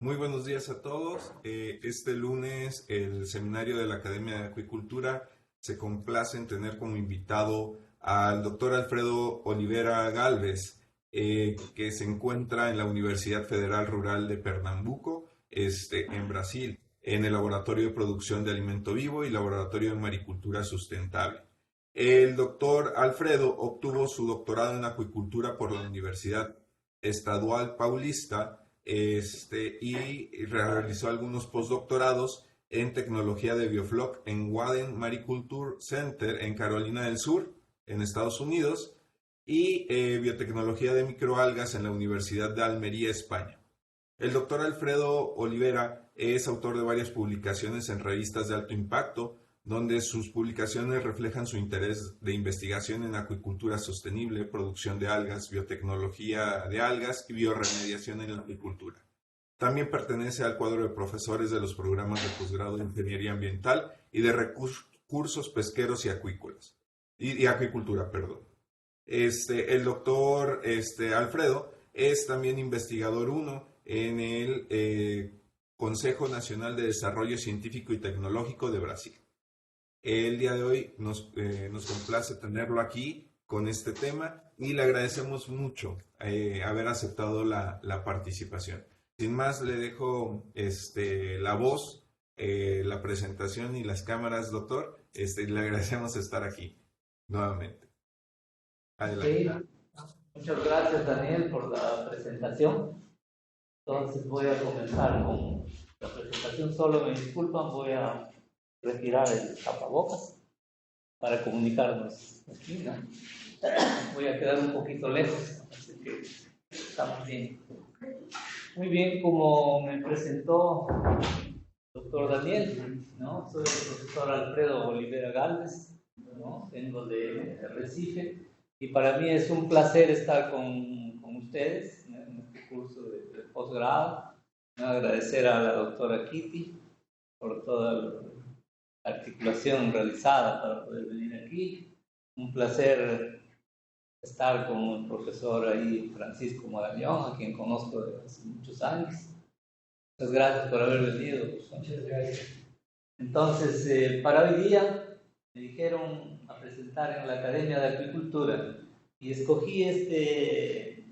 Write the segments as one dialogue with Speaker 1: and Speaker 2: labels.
Speaker 1: Muy buenos días a todos. Este lunes el seminario de la Academia de Acuicultura se complace en tener como invitado al doctor Alfredo Olivera Gálvez, que se encuentra en la Universidad Federal Rural de Pernambuco, en Brasil, en el Laboratorio de Producción de Alimento Vivo y Laboratorio de Maricultura Sustentable. El doctor Alfredo obtuvo su doctorado en acuicultura por la Universidad Estadual Paulista y realizó algunos postdoctorados en tecnología de biofloc en Waden Mariculture Center en Carolina del Sur, en Estados Unidos, y biotecnología de microalgas en la Universidad de Almería, España. El doctor Alfredo Olivera es autor de varias publicaciones en revistas de alto impacto, donde sus publicaciones reflejan su interés de investigación en acuicultura sostenible, producción de algas, biotecnología de algas y bioremediación en la acuicultura. También pertenece al cuadro de profesores de los programas de posgrado de Ingeniería Ambiental y de recursos pesqueros y acuícolas. Y acuicultura, perdón. El doctor Alfredo es también investigador 1 en el Consejo Nacional de Desarrollo Científico y Tecnológico de Brasil. El día de hoy nos complace tenerlo aquí con este tema y le agradecemos mucho haber aceptado la participación. Sin más, le dejo la voz, la presentación y las cámaras, doctor. Le agradecemos estar aquí nuevamente. Adelante.
Speaker 2: Okay. Muchas gracias, Daniel, por la presentación. Entonces voy a comenzar con la presentación. Solo me disculpan, voy a retirar el tapabocas para comunicarnos aquí, ¿no? Voy a quedar un poquito lejos, así que estamos bien. Muy bien, como me presentó el doctor Daniel, ¿no? Soy el profesor Alfredo Olivera Gálvez, ¿no? Vengo de Recife y para mí es un placer estar con ustedes en este curso de posgrado. Agradecer a la doctora Kitty por toda la articulación realizada para poder venir aquí. Un placer estar con el profesor ahí, Francisco Marañón, a quien conozco desde hace muchos años. Muchas gracias por haber venido. Muchas gracias. Entonces, para hoy día me dijeron a presentar en la Academia de Acuicultura y escogí este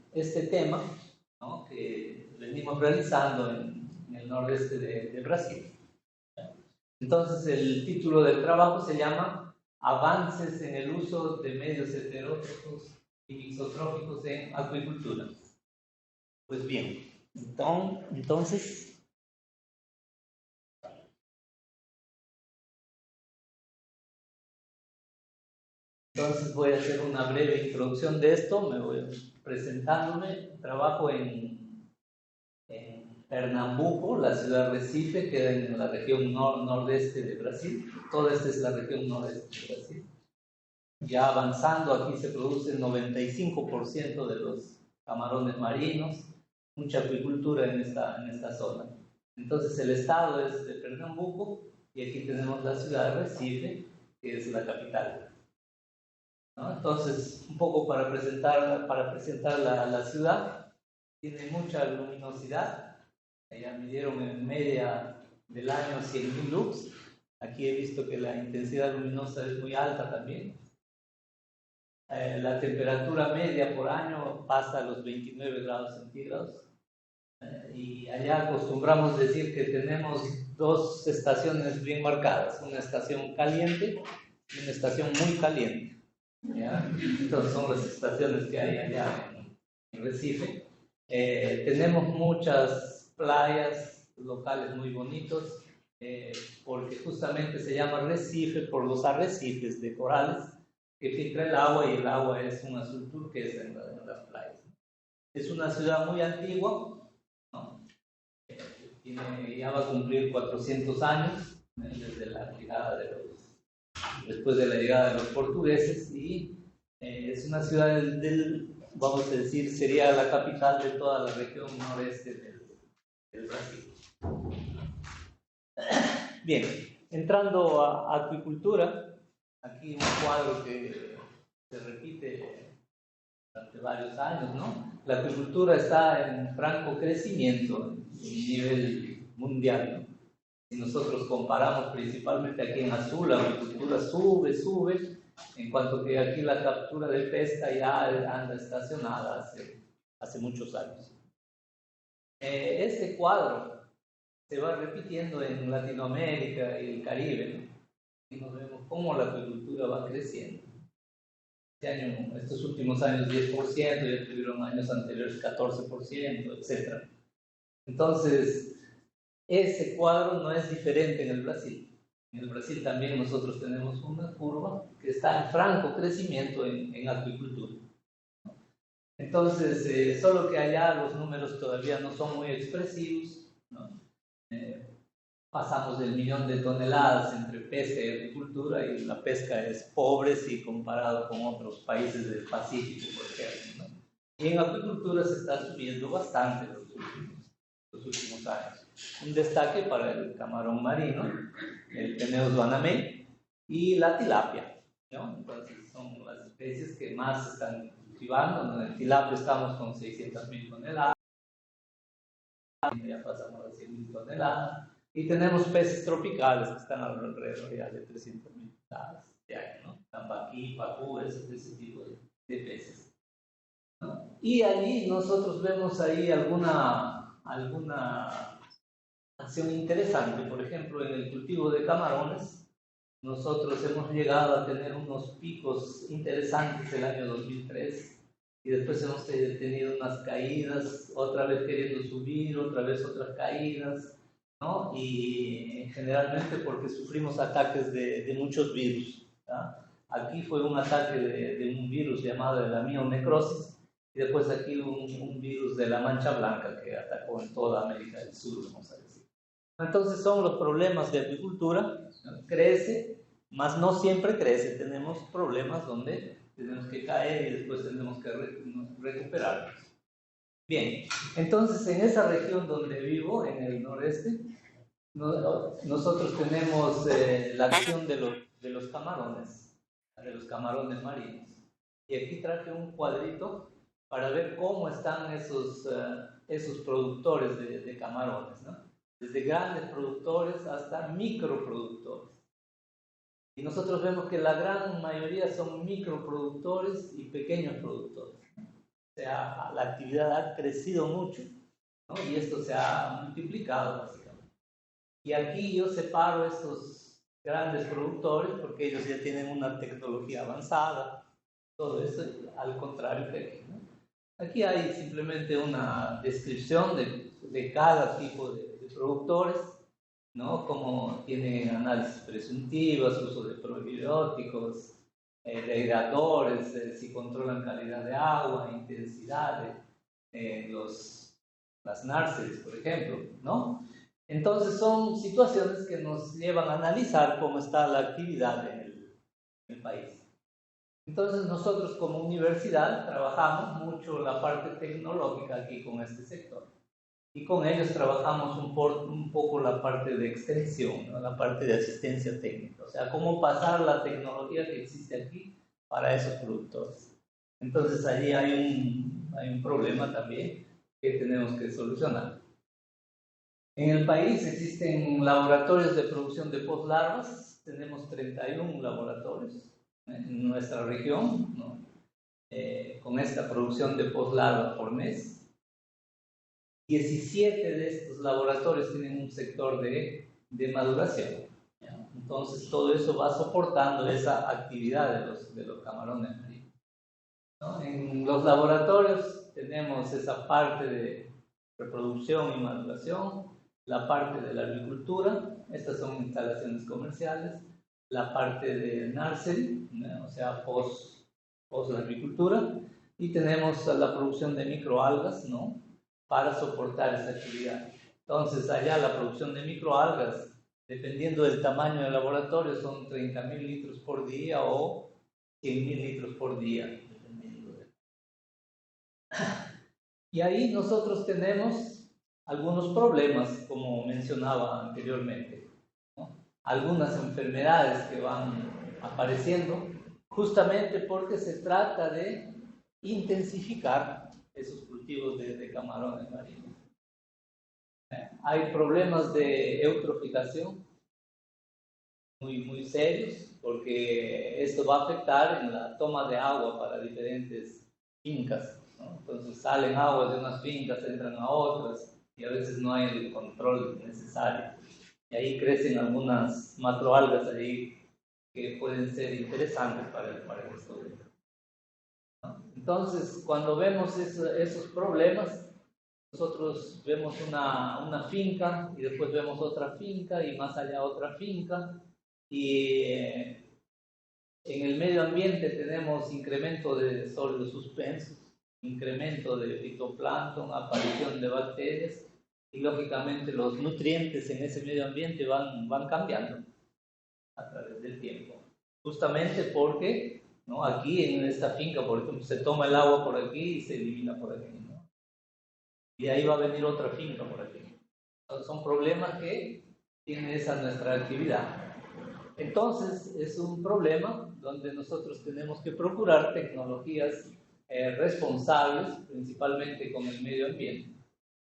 Speaker 2: tema, ¿no?, que venimos realizando en el nordeste de Brasil. Entonces, el título del trabajo se llama Avances en el uso de medios heterótrofos y mixotróficos en acuicultura. Pues bien, entonces voy a hacer una breve introducción de esto. Me voy presentándome. Trabajo en Pernambuco, la ciudad de Recife, queda en la región nordeste de Brasil. Toda esta es la región nordeste de Brasil. Ya avanzando, aquí se produce el 95% de los camarones marinos, mucha acuicultura en esta zona. Entonces el estado es de Pernambuco y aquí tenemos la ciudad de Recife, que es la capital, ¿no? Entonces, un poco para presentar la ciudad. Tiene mucha luminosidad. Ya midieron en media del año 100.000 lux. Aquí he visto que la intensidad luminosa es muy alta también. La temperatura media por año pasa a los 29 grados centígrados. Y allá acostumbramos decir que tenemos dos estaciones bien marcadas, una estación caliente y una estación muy caliente, ¿ya? Entonces son las estaciones que hay allá en Recife. Tenemos muchas playas locales muy bonitos, porque justamente se llama Recife por los arrecifes de corales que filtra el agua, y el agua es un azul turquesa en las playas. Es una ciudad muy antigua, ¿no? Ya va a cumplir 400 años desde la llegada después de la llegada de los portugueses, y es una ciudad vamos a decir, sería la capital de toda la región noreste del Brasil. Bien, entrando a acuicultura, aquí un cuadro que se repite durante varios años, ¿no? La acuicultura está en franco crecimiento a nivel mundial, ¿no? Si nosotros comparamos principalmente aquí en Azul, la acuicultura sube, en cuanto que aquí la captura de pesca ya anda estacionada hace muchos años. Este cuadro se va repitiendo en Latinoamérica y el Caribe, ¿no? Y nos vemos cómo la acuicultura va creciendo. Estos últimos años 10%, ya tuvieron años anteriores 14%, etc. Entonces, ese cuadro no es diferente en el Brasil. En el Brasil también nosotros tenemos una curva que está en franco crecimiento en acuicultura. Entonces, solo que allá los números todavía no son muy expresivos, ¿no? Pasamos del 1.000.000 de toneladas entre pesca y agricultura, y la pesca es pobre si comparado con otros países del Pacífico, por ejemplo, ¿no? Y en acuicultura se está subiendo bastante los últimos años. Un destaque para el camarón marino, el Peneus banamé y la tilapia, ¿no? Entonces son las especies que más se están cultivando, ¿no? En el tilapia estamos con 600.000 toneladas, ya pasamos a 100.000 toneladas. Y tenemos peces tropicales que están alrededor ya de 300.000 toneladas de año, ¿no? Tambaqui, pacú, ese tipo de peces, ¿no? Y allí nosotros vemos ahí alguna acción interesante. Por ejemplo, en el cultivo de camarones, nosotros hemos llegado a tener unos picos interesantes el año 2003, y después hemos tenido unas caídas, otra vez queriendo subir, otra vez otras caídas, ¿no? Y generalmente porque sufrimos ataques de muchos virus, ¿no? Aquí fue un ataque de un virus llamado la mionecrosis, y después aquí un virus de la mancha blanca que atacó en toda América del Sur, vamos a decir. Entonces son los problemas de apicultura, ¿no? Crece, mas no siempre crece, tenemos problemas donde tenemos que caer y después tenemos que recuperarnos. Bien, entonces en esa región donde vivo, en el noreste, nosotros tenemos la acción de los camarones marinos. Y aquí traje un cuadrito para ver cómo están esos productores de camarones, ¿no? Desde grandes productores hasta microproductores. Y nosotros vemos que la gran mayoría son microproductores y pequeños productores. O sea, la actividad ha crecido mucho, ¿no? Y esto se ha multiplicado básicamente. Y aquí yo separo estos grandes productores porque ellos ya tienen una tecnología avanzada, todo eso, al contrario que aquí, ¿no? Aquí hay simplemente una descripción de cada tipo de productores, ¿no? Como tienen análisis presuntivas, uso de probióticos, de airadores, si controlan calidad de agua, intensidad, las nurseries, por ejemplo, ¿no? Entonces son situaciones que nos llevan a analizar cómo está la actividad en el país. Entonces nosotros como universidad trabajamos mucho la parte tecnológica aquí con este sector. Y con ellos trabajamos un poco la parte de extensión, ¿no? La parte de asistencia técnica. O sea, cómo pasar la tecnología que existe aquí para esos productores. Entonces allí hay un problema también que tenemos que solucionar. En el país existen laboratorios de producción de poslarvas. Tenemos 31 laboratorios en nuestra región, ¿no? Con esta producción de poslarvas por mes. 17 de estos laboratorios tienen un sector de maduración, ¿ya? Entonces todo eso va soportando esa actividad de los camarones marinos, ¿no? En los laboratorios tenemos esa parte de reproducción y maduración, la parte de la agricultura, estas son instalaciones comerciales, la parte de nursery, ¿no? O sea, post la agricultura, y tenemos la producción de microalgas, ¿no? Para soportar esa actividad. Entonces, allá la producción de microalgas, dependiendo del tamaño del laboratorio, son 30.000 litros por día o 100.000 litros por día, dependiendo de... Y ahí nosotros tenemos algunos problemas, como mencionaba anteriormente, ¿no? Algunas enfermedades que van apareciendo, justamente porque se trata de intensificar esos cultivos de camarones marinos. Hay problemas de eutroficación muy serios, porque esto va a afectar en la toma de agua para diferentes fincas, ¿no? Entonces salen aguas de unas fincas, entran a otras, y a veces no hay el control necesario. Y ahí crecen algunas macroalgas ahí que pueden ser interesantes para el estudio, ¿no? Entonces, cuando vemos esos problemas, nosotros vemos una finca y después vemos otra finca y más allá otra finca, y en el medio ambiente tenemos incremento de sólidos suspensos, incremento de fitoplancton, aparición de bacterias, y lógicamente los nutrientes en ese medio ambiente van cambiando a través del tiempo, justamente porque, ¿no?, aquí en esta finca, por ejemplo, se toma el agua por aquí y se elimina por aquí, ¿no? Y ahí va a venir otra finca por aquí. Entonces, son problemas que tiene esa nuestra actividad. Entonces, es un problema donde nosotros tenemos que procurar tecnologías responsables, principalmente con el medio ambiente,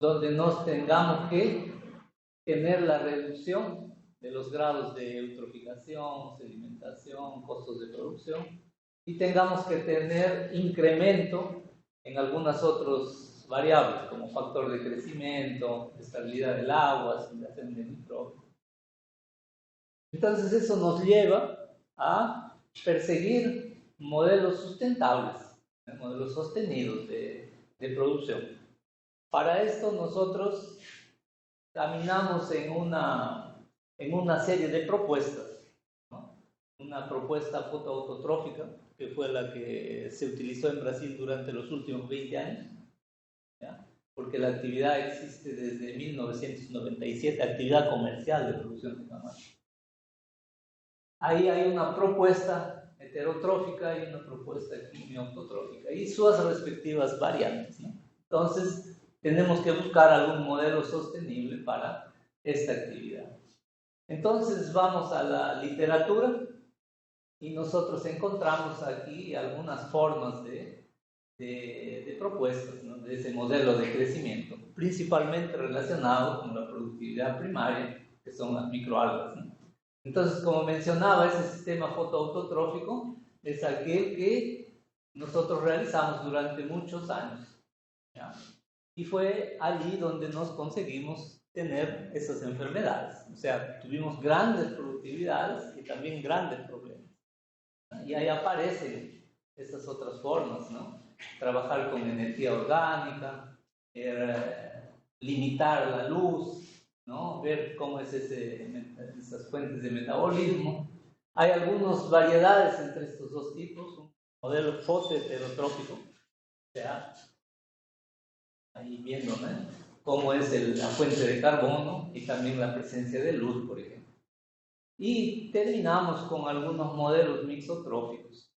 Speaker 2: donde nos tengamos que tener la reducción de los grados de eutroficación, sedimentación, costos de producción, y tengamos que tener incremento en algunas otras variables, como factor de crecimiento, estabilidad del agua, asimilación de nitrógeno. Entonces eso nos lleva a perseguir modelos sustentables, modelos sostenidos de producción. Para esto nosotros caminamos en una serie de propuestas, ¿no? Una propuesta fotoautotrófica, que fue la que se utilizó en Brasil durante los últimos 20 años, ¿ya? Porque la actividad existe desde 1997, actividad comercial de producción de camarones. Ahí hay una propuesta heterotrófica y una propuesta quimioautotrófica y sus respectivas variantes, ¿no? Entonces, tenemos que buscar algún modelo sostenible para esta actividad. Entonces, vamos a la literatura y nosotros encontramos aquí algunas formas de propuestas, ¿no?, de ese modelo de crecimiento, principalmente relacionado con la productividad primaria, que son las microalgas, ¿no? Entonces, como mencionaba, ese sistema fotoautotrófico es aquel que nosotros realizamos durante muchos años, ¿ya? Y fue allí donde nos conseguimos tener esas enfermedades. O sea, tuvimos grandes productividades y también grandes problemas, ¿no? Y ahí aparecen estas otras formas, ¿no? Trabajar con energía orgánica, limitar la luz, ¿no? Ver cómo es esas fuentes de metabolismo. Hay algunas variedades entre estos dos tipos, un modelo fotoheterotrófico, o sea, ahí viendo, ¿no?, cómo es la fuente de carbono y también la presencia de luz, por ejemplo. Y terminamos con algunos modelos mixotróficos,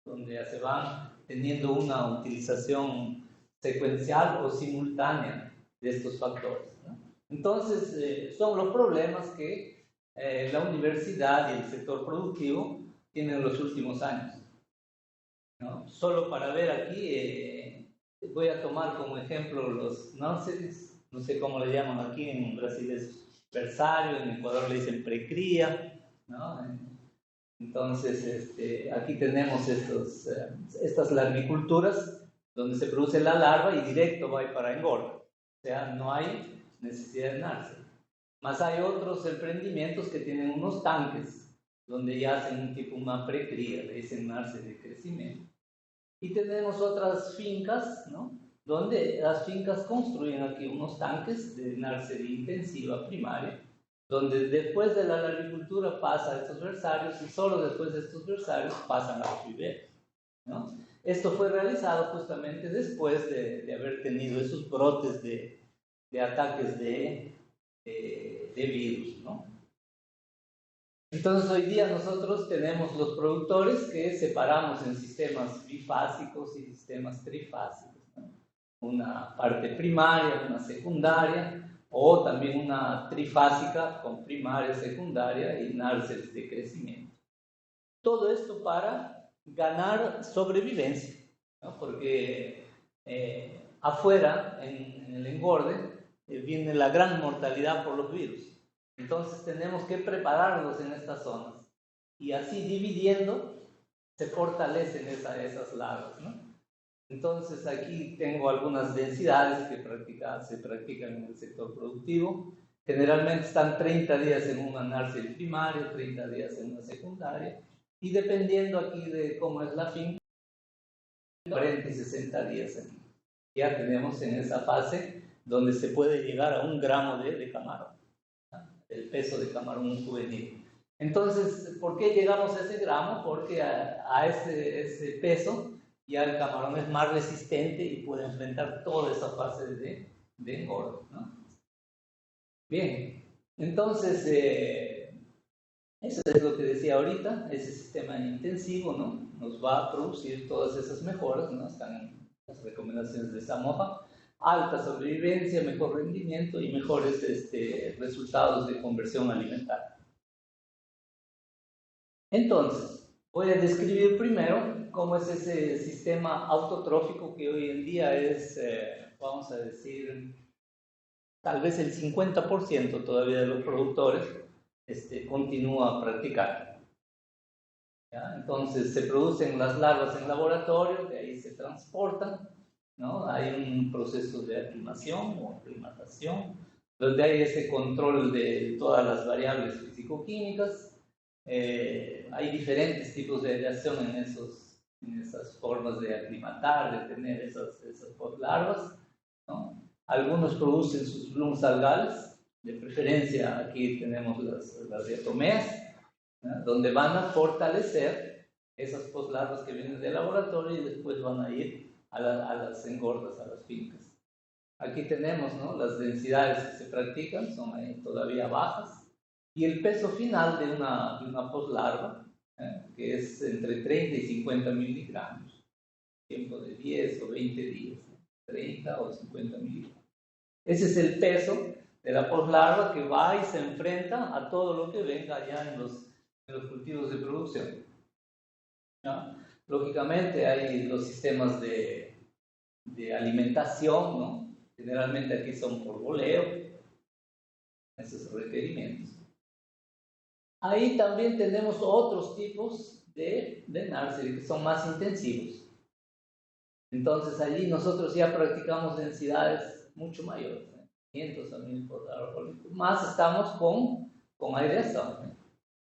Speaker 2: donde ya se van teniendo una utilización secuencial o simultánea de estos factores, ¿no? Entonces, son los problemas que la universidad y el sector productivo tienen en los últimos años, ¿no? Solo para ver aquí, voy a tomar como ejemplo los nurseries, no sé cómo le llaman aquí, en Brasil es versario, en Ecuador le dicen precría, ¿no? Entonces, aquí tenemos estas larviculturas donde se produce la larva y directo va para engorda, o sea, no hay necesidad de nursery. Más hay otros emprendimientos que tienen unos tanques donde ya hacen un tipo, una precría, le dicen nursery de crecimiento. Y tenemos otras fincas, ¿no?, donde las fincas construyen aquí unos tanques de nursery intensiva primaria, donde después de la larvicultura pasa a estos versarios y solo después de estos versarios pasan a los viveros, ¿no? Esto fue realizado justamente después de haber tenido esos brotes de ataques de virus, ¿no? Entonces hoy día nosotros tenemos los productores que separamos en sistemas bifásicos y sistemas trifásicos, ¿no? Una parte primaria, una secundaria, o también una trifásica con primaria, secundaria y nurseries de crecimiento. Todo esto para ganar sobrevivencia, ¿no? Porque afuera, en el engorde, viene la gran mortalidad por los virus. Entonces tenemos que prepararlos en estas zonas. Y así dividiendo, se fortalecen esas larvas, ¿no? Entonces aquí tengo algunas densidades que se practican en el sector productivo. Generalmente están 30 días en una nursery primaria, 30 días en una secundaria. Y dependiendo aquí de cómo es la finca, 40 y 60 días ya tenemos en esa fase donde se puede llegar a 1 gramo de camarón, ¿no? El peso de camarón juvenil. Entonces, ¿por qué llegamos a ese gramo? Porque a ese peso ya el camarón es más resistente y puede enfrentar toda esa fase de engorde, ¿no? Bien, entonces, eso es lo que decía ahorita, ese sistema intensivo, ¿no? Nos va a producir todas esas mejoras, ¿no? Están las recomendaciones de Samoa: alta sobrevivencia, mejor rendimiento y mejores resultados de conversión alimentaria. Entonces, voy a describir primero cómo es ese sistema autotrófico que hoy en día es, vamos a decir, tal vez el 50% todavía de los productores continúa practicando. ¿Ya? Entonces, se producen las larvas en laboratorio, de ahí se transportan, ¿no? Hay un proceso de aclimación o aclimatación, donde hay ese control de todas las variables físico-químicas. Hay diferentes tipos de aireación en esas formas de aclimatar, de tener esas larvas, ¿no? Algunos producen sus blooms algales, de preferencia aquí tenemos las diatomeas, ¿no? Donde van a fortalecer esas poslarvas que vienen del laboratorio y después van a ir a las engordas, a las fincas. Aquí tenemos, ¿no? Las densidades que se practican, son todavía bajas. Y el peso final de una poslarva, que es entre 30 y 50 miligramos, tiempo de 10 o 20 días, 30 o 50 miligramos. Ese es el peso de la poslarva que va y se enfrenta a todo lo que venga ya en los cultivos de producción, ¿no? Lógicamente hay los sistemas de alimentación, ¿no? Generalmente aquí son por voleo, esos requerimientos. Ahí también tenemos otros tipos de nursery que son más intensivos. Entonces allí nosotros ya practicamos densidades mucho mayores, 500 a 1000 por árbol. Más estamos con aireación.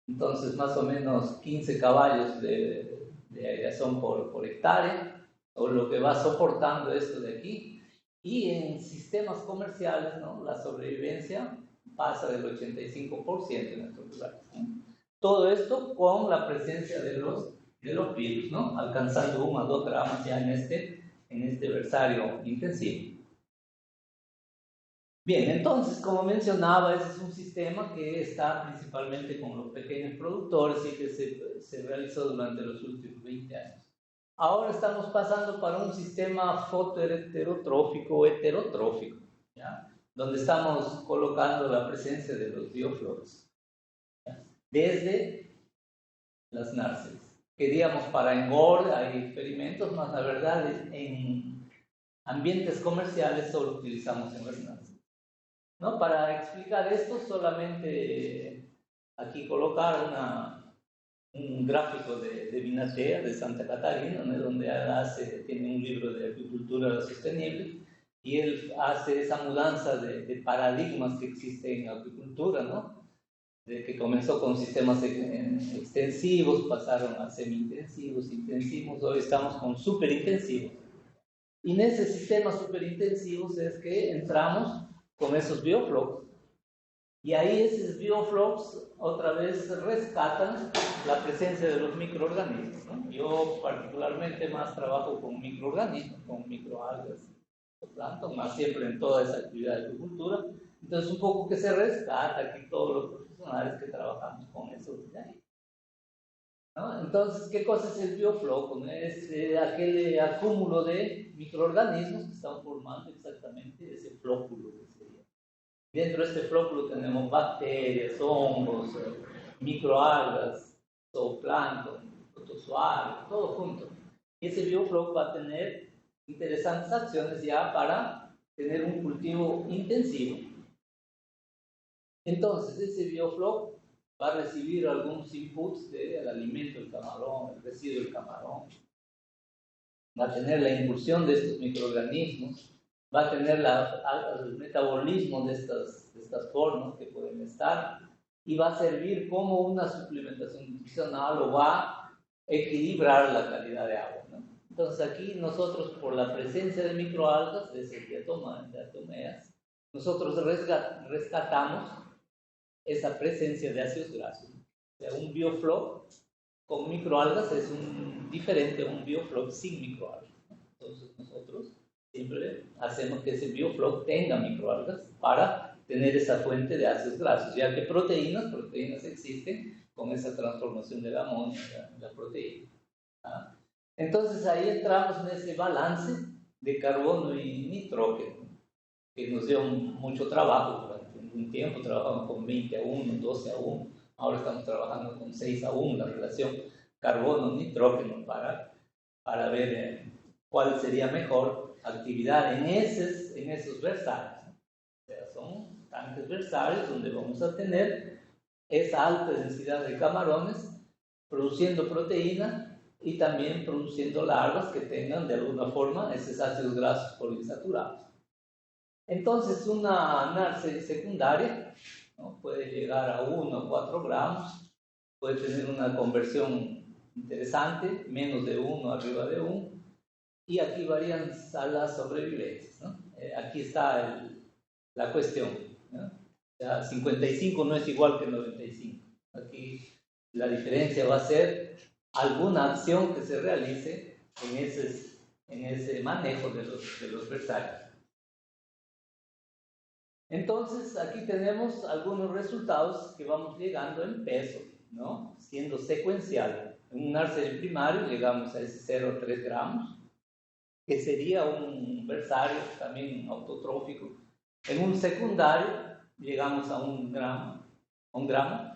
Speaker 2: Entonces más o menos 15 caballos de aireación por hectárea, o lo que va soportando esto de aquí. Y en sistemas comerciales, ¿no? La sobrevivencia pasa del 85% en nuestros lugares, ¿no? Todo esto con la presencia de los virus, ¿no? Alcanzando 1 a 2 gramos ya en este versario intensivo. Bien, entonces, como mencionaba, ese es un sistema que está principalmente con los pequeños productores y que se realizó durante los últimos 20 años. Ahora estamos pasando para un sistema fotoheterotrófico o heterotrófico, ¿ya? Donde estamos colocando la presencia de los bioflores, ¿ya? Desde las nurseries. Queríamos para engorde, hay experimentos, más la verdad en ambientes comerciales solo utilizamos en las nurseries, ¿no? Para explicar esto, solamente aquí colocar un gráfico de Vinatea, de Santa Catarina, ¿no? Donde tiene un libro de agricultura sostenible, y él hace esa mudanza de paradigmas que existen en la agricultura, ¿no? De que comenzó con sistemas extensivos, pasaron a semi-intensivos, intensivos, hoy estamos con superintensivos. Y en ese sistema superintensivos es que entramos con esos bioflocks. Y ahí esos bioflocks otra vez rescatan la presencia de los microorganismos, ¿no? Yo particularmente más trabajo con microorganismos, con microalgas, plancton, más siempre en toda esa actividad de agricultura. Entonces un poco que se rescata aquí todos los profesionales que trabajamos con eso, ¿no? Entonces, ¿qué cosa es el biofloc? Es aquel acúmulo de microorganismos que están formando exactamente ese flóculo que sería. Dentro de este flóculo tenemos bacterias, hongos, microalgas, zooplancton, protozoarios, todo junto. Y ese biofloc va a tener interesantes acciones ya para tener un cultivo intensivo. Entonces, ese biofloc va a recibir algunos inputs del alimento del camarón, el residuo del camarón, va a tener la incursión de estos microorganismos, va a tener el metabolismo de estas formas que pueden estar, y va a servir como una suplementación nutricional o va a equilibrar la calidad de agua, ¿no? Entonces aquí nosotros, por la presencia de microalgas, de esas diatomeas, nosotros rescatamos esa presencia de ácidos grasos. O sea, un biofloc con microalgas es diferente a un biofloc sin microalgas. Entonces nosotros siempre hacemos que ese biofloc tenga microalgas para tener esa fuente de ácidos grasos, ya que proteínas existen con esa transformación del amonio en la proteína. ¿Ah? Entonces ahí entramos en ese balance de carbono y nitrógeno, que nos dio mucho trabajo. Durante un tiempo trabajamos con 20:1, 12:1, ahora estamos trabajando con 6:1, la relación carbono-nitrógeno para ver cuál sería mejor actividad en esos versales. O sea, son tanques versales donde vamos a tener esa alta densidad de camarones produciendo proteína y también produciendo larvas que tengan de alguna forma esos ácidos grasos poliinsaturados. Entonces una NARCE secundaria, ¿no?, puede llegar a 1 o 4 gramos, puede tener una conversión interesante, menos de 1, arriba de 1, y aquí varían las sobrevivencias, ¿no? Aquí está la cuestión, ¿no? O sea, 55 no es igual que 95. Aquí la diferencia va a ser alguna acción que se realice en ese manejo de los versales. Entonces, aquí tenemos algunos resultados que vamos llegando en peso, ¿no?, siendo secuencial. En un NARCE primario llegamos a ese 0,3 gramos, que sería un versario también autotrófico. En un secundario llegamos a 1 gramo,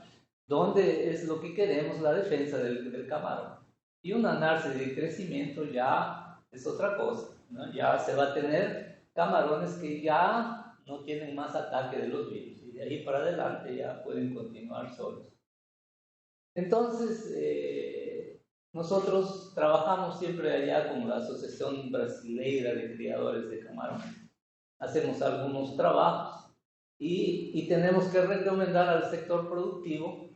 Speaker 2: donde es lo que queremos, la defensa del camarón. Y una NARCE de crecimiento ya es otra cosa, ¿no? Ya se va a tener camarones que ya no tienen más ataque de los virus, y de ahí para adelante ya pueden continuar solos. Entonces, nosotros trabajamos siempre allá con la Asociación Brasileira de Criadores de Camarón. Hacemos algunos trabajos y tenemos que recomendar al sector productivo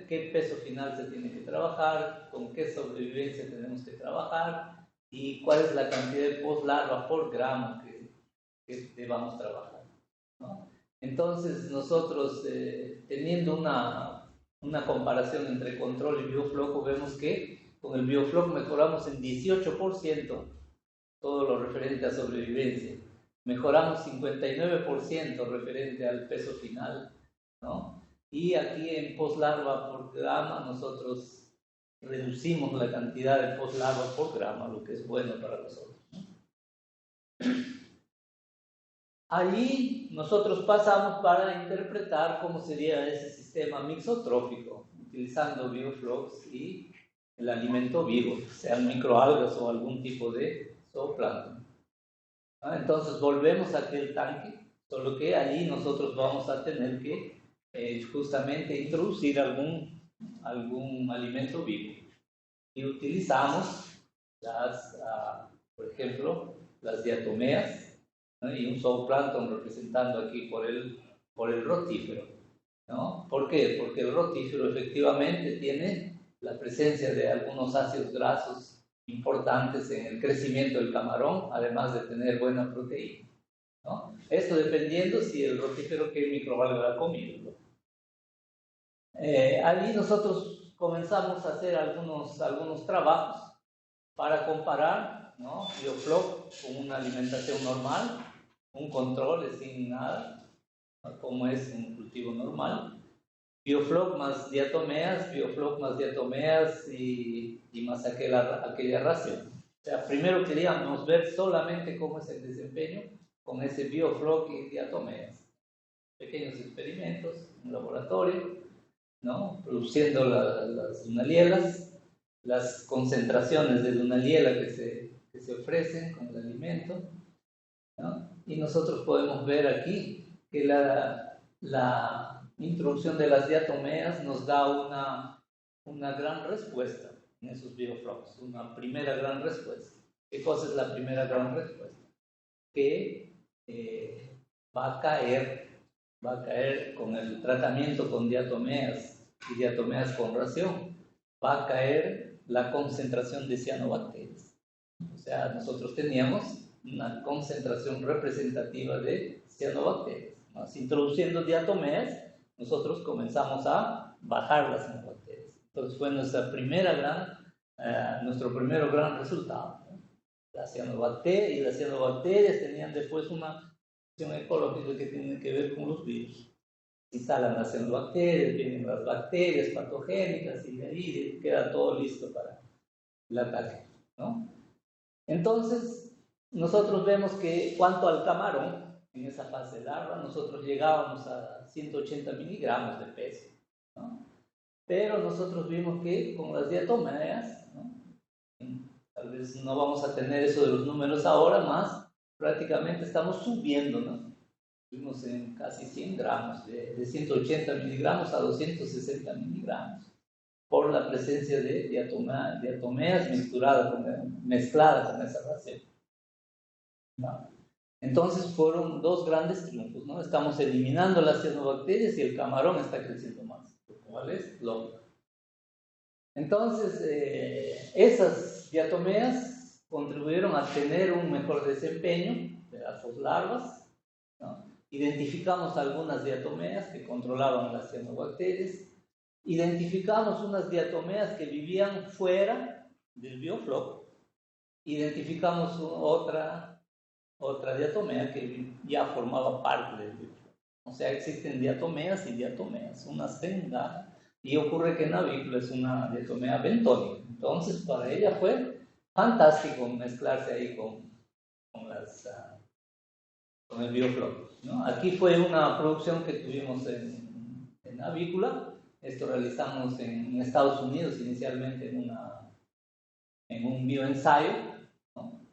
Speaker 2: qué peso final se tiene que trabajar, con qué sobrevivencia tenemos que trabajar y cuál es la cantidad de postlarva por gramo que debamos trabajar, ¿no? Entonces nosotros, teniendo una comparación entre control y biofloc, vemos que con el biofloc mejoramos en 18% todo lo referente a sobrevivencia, mejoramos 59% referente al peso final, ¿no? Y aquí en postlarva por grama nosotros reducimos la cantidad de postlarva por grama, lo que es bueno para nosotros, ¿no? Allí nosotros pasamos para interpretar cómo sería ese sistema mixotrófico, utilizando bioflocs y el alimento vivo, sean microalgas o algún tipo de zooplancton. Entonces volvemos a aquel tanque, solo que allí nosotros vamos a tener que justamente introducir algún alimento vivo. Y utilizamos por ejemplo, las diatomeas, ¿no?, y un zooplancton representando aquí por el rotífero, ¿no? ¿Por qué? Porque el rotífero efectivamente tiene la presencia de algunos ácidos grasos importantes en el crecimiento del camarón, además de tener buena proteína, ¿no? Esto dependiendo si el rotífero qué microalga ha comido, ¿no? Allí nosotros comenzamos a hacer algunos trabajos para comparar, ¿no?, biofloc con una alimentación normal, un control sin nada, ¿no?, como es un cultivo normal, biofloc más diatomeas y más aquella ración. O sea, primero queríamos ver solamente cómo es el desempeño con ese biofloc y diatomeas. Pequeños experimentos en un laboratorio, ¿no?, produciendo las unalielas, las concentraciones de lunaliela que se ofrecen con el alimento, ¿no? Y nosotros podemos ver aquí que la introducción de las diatomeas nos da una gran respuesta en esos bioflocos, una primera gran respuesta. ¿Qué cosa es la primera gran respuesta? Que va a caer con el tratamiento con diatomeas y diatomeas con ración, va a caer la concentración de cianobacterias. O sea, nosotros teníamos una concentración representativa de cianobacterias. Más introduciendo diatomeas, nosotros comenzamos a bajar las cianobacterias. Entonces fue nuestro primer gran resultado, ¿no? Las cianobacterias tenían después una acción ecológica que tiene que ver con los virus. Instalan las cianobacterias, vienen las bacterias patogénicas y de ahí queda todo listo para el ataque, ¿no? Entonces, nosotros vemos que cuanto al camarón, en esa fase larva, nosotros llegábamos a 180 miligramos de peso, ¿no? Pero nosotros vimos que con las diatomeas, ¿no? Tal vez no vamos a tener eso de los números ahora, más prácticamente estamos subiendo, ¿no? Estuvimos en casi 100 gramos, de 180 miligramos a 260 miligramos, por la presencia de diatomeas mezcladas con esa ración, ¿no? Entonces fueron dos grandes triunfos, ¿no? Estamos eliminando las cianobacterias y el camarón está creciendo más, lo cual es lógico. Entonces, esas diatomeas contribuyeron a tener un mejor desempeño de las larvas, ¿no? Identificamos algunas diatomeas que controlaban las cianobacterias, identificamos unas diatomeas que vivían fuera del biofloc, identificamos otra diatomea que ya formaba parte del biofloc. O sea, existen diatomeas y diatomeas, unas tenga, y ocurre que navícula es una diatomea bentónica. Entonces, para ella fue fantástico mezclarse ahí con el biofloc, ¿no? Aquí fue una producción que tuvimos en navícula. Esto realizamos en Estados Unidos inicialmente en un bioensayo, ¿no?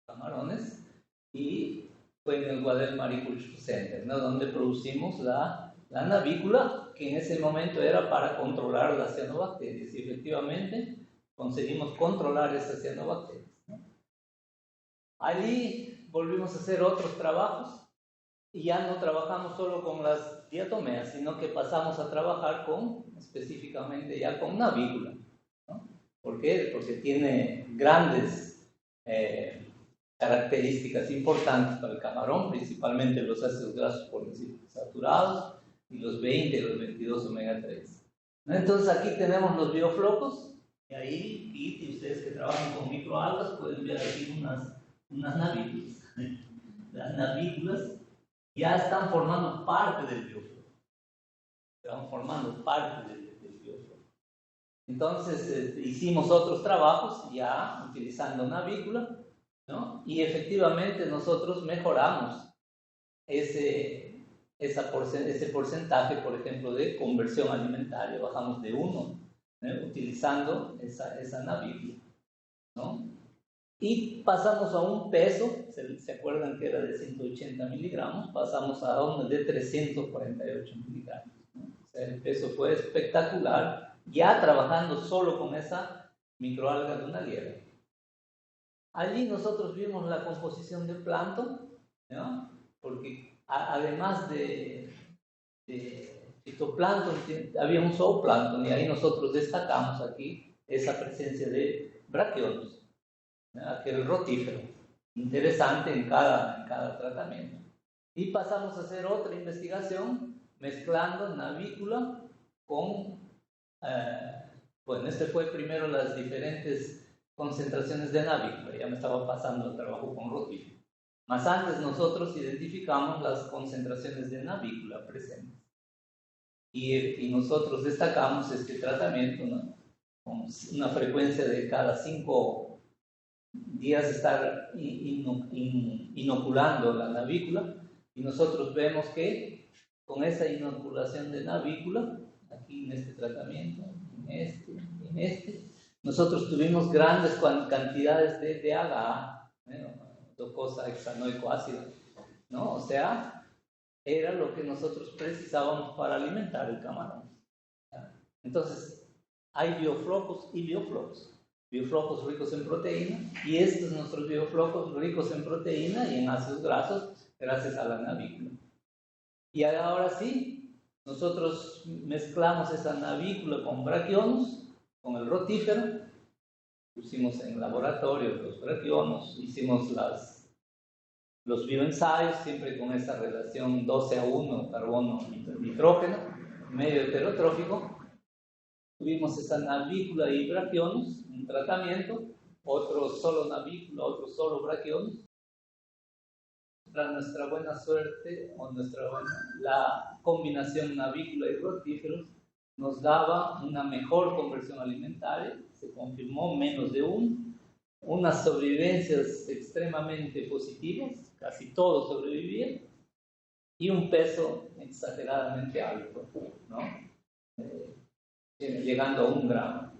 Speaker 2: Camarones, y fue en el Guadel Mariculture Center, ¿no? Donde producimos la navícula, que en ese momento era para controlar las cianobacterias, y efectivamente conseguimos controlar esas cianobacterias, ¿no? Allí volvimos a hacer otros trabajos y ya no trabajamos solo con las diatomeas, sino que pasamos a trabajar específicamente ya con navícula, ¿no? ¿Por qué? Porque tiene grandes características importantes para el camarón, principalmente los ácidos grasos poliinsaturados y los 20 y los 22 omega 3. Entonces aquí tenemos los bioflocos, y ahí, y ustedes que trabajan con microalgas pueden ver aquí unas navículas. Las navículas ya están formando parte del biofloc. Están formando parte del biofloc. Entonces hicimos otros trabajos ya utilizando navícula, ¿no? Y efectivamente nosotros mejoramos ese porcentaje, por ejemplo, de conversión alimentaria. Bajamos de 1, ¿no? Utilizando esa navícula, ¿no? Y pasamos a un peso, ¿se acuerdan que era de 180 miligramos? Pasamos a uno de 348 miligramos, ¿no? O sea, el peso fue espectacular, ya trabajando solo con esa microalga lunaliera. Allí nosotros vimos la composición del plancton, ¿no? Porque además de fitoplancton, había un zooplancton, y ahí nosotros destacamos aquí esa presencia de braquiones, aquel rotífero, interesante en cada tratamiento. Y pasamos a hacer otra investigación mezclando navícula con, bueno, fue primero las diferentes concentraciones de navícula, ya me estaba pasando el trabajo con rotífero. Más antes nosotros identificamos las concentraciones de navícula presentes. Y nosotros destacamos este tratamiento, ¿no? Con una frecuencia de cada 5 días estar inoculando la navícula, y nosotros vemos que con esa inoculación de navícula, aquí en este tratamiento, en este, nosotros tuvimos grandes cantidades de AGA, glucosa hexanoico ácido, ¿no? O sea, era lo que nosotros precisábamos para alimentar el camarón. Entonces, hay bioflocos y bioflocos. Bioflocos ricos en proteína, y estos nuestros bioflocos ricos en proteína y en ácidos grasos, gracias a la navícula. Y ahora sí, nosotros mezclamos esa navícula con braquionos, con el rotífero, pusimos en laboratorio los braquionos, hicimos los bioensayos, siempre con esa relación 12:1, carbono-nitrógeno, medio heterotrófico. Tuvimos esa navícula y braquionos, un tratamiento, otro solo navícula, otro solo braquionos. Para nuestra buena suerte, la combinación navícula y rotíferos nos daba una mejor conversión alimentaria, se confirmó menos de 1, unas sobrevivencias extremadamente positivas, casi todos sobrevivían, y un peso exageradamente alto, ¿no? Llegando a 1 gramo.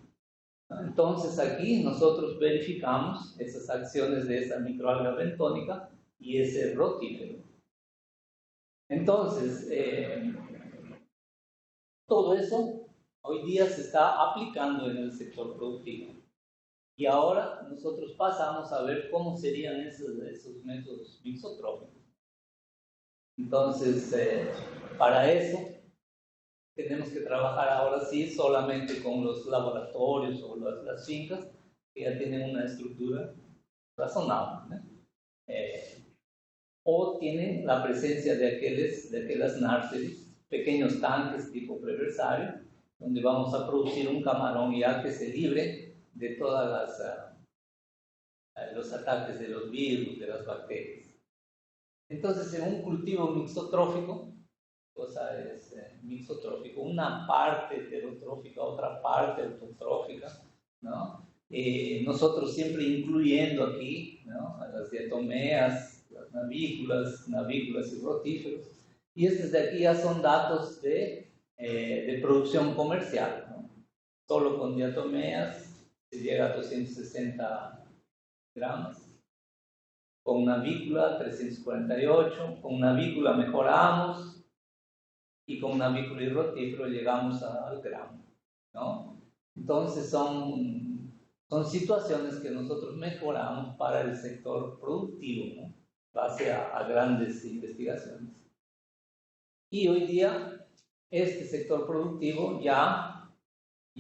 Speaker 2: Entonces aquí nosotros verificamos esas acciones de esa microalga bentónica y ese rotífero. Entonces, todo eso hoy día se está aplicando en el sector productivo. Y ahora nosotros pasamos a ver cómo serían esos métodos mixotróficos. Entonces, para eso tenemos que trabajar ahora sí solamente con los laboratorios o las fincas que ya tienen una estructura razonable, ¿no? O tienen la presencia de aquellas nurseries, pequeños tanques tipo preversario, donde vamos a producir un camarón ya que se libre de todas los ataques de los virus, de las bacterias. Entonces, en un cultivo mixotrófico, cosa es mixotrófico, una parte heterotrófica, otra parte autotrófica, ¿no? Nosotros siempre incluyendo aquí, ¿no?, a las diatomeas, las navículas y rotíferos, y estos de aquí ya son datos de producción comercial, ¿no? Solo con diatomeas se llega a 260 gramos, con navícula 348, con navícula mejoramos, y con navícula y rotífero llegamos al gramo, ¿no? Entonces son situaciones que nosotros mejoramos para el sector productivo, ¿no?, base a grandes investigaciones. Y hoy día este sector productivo ya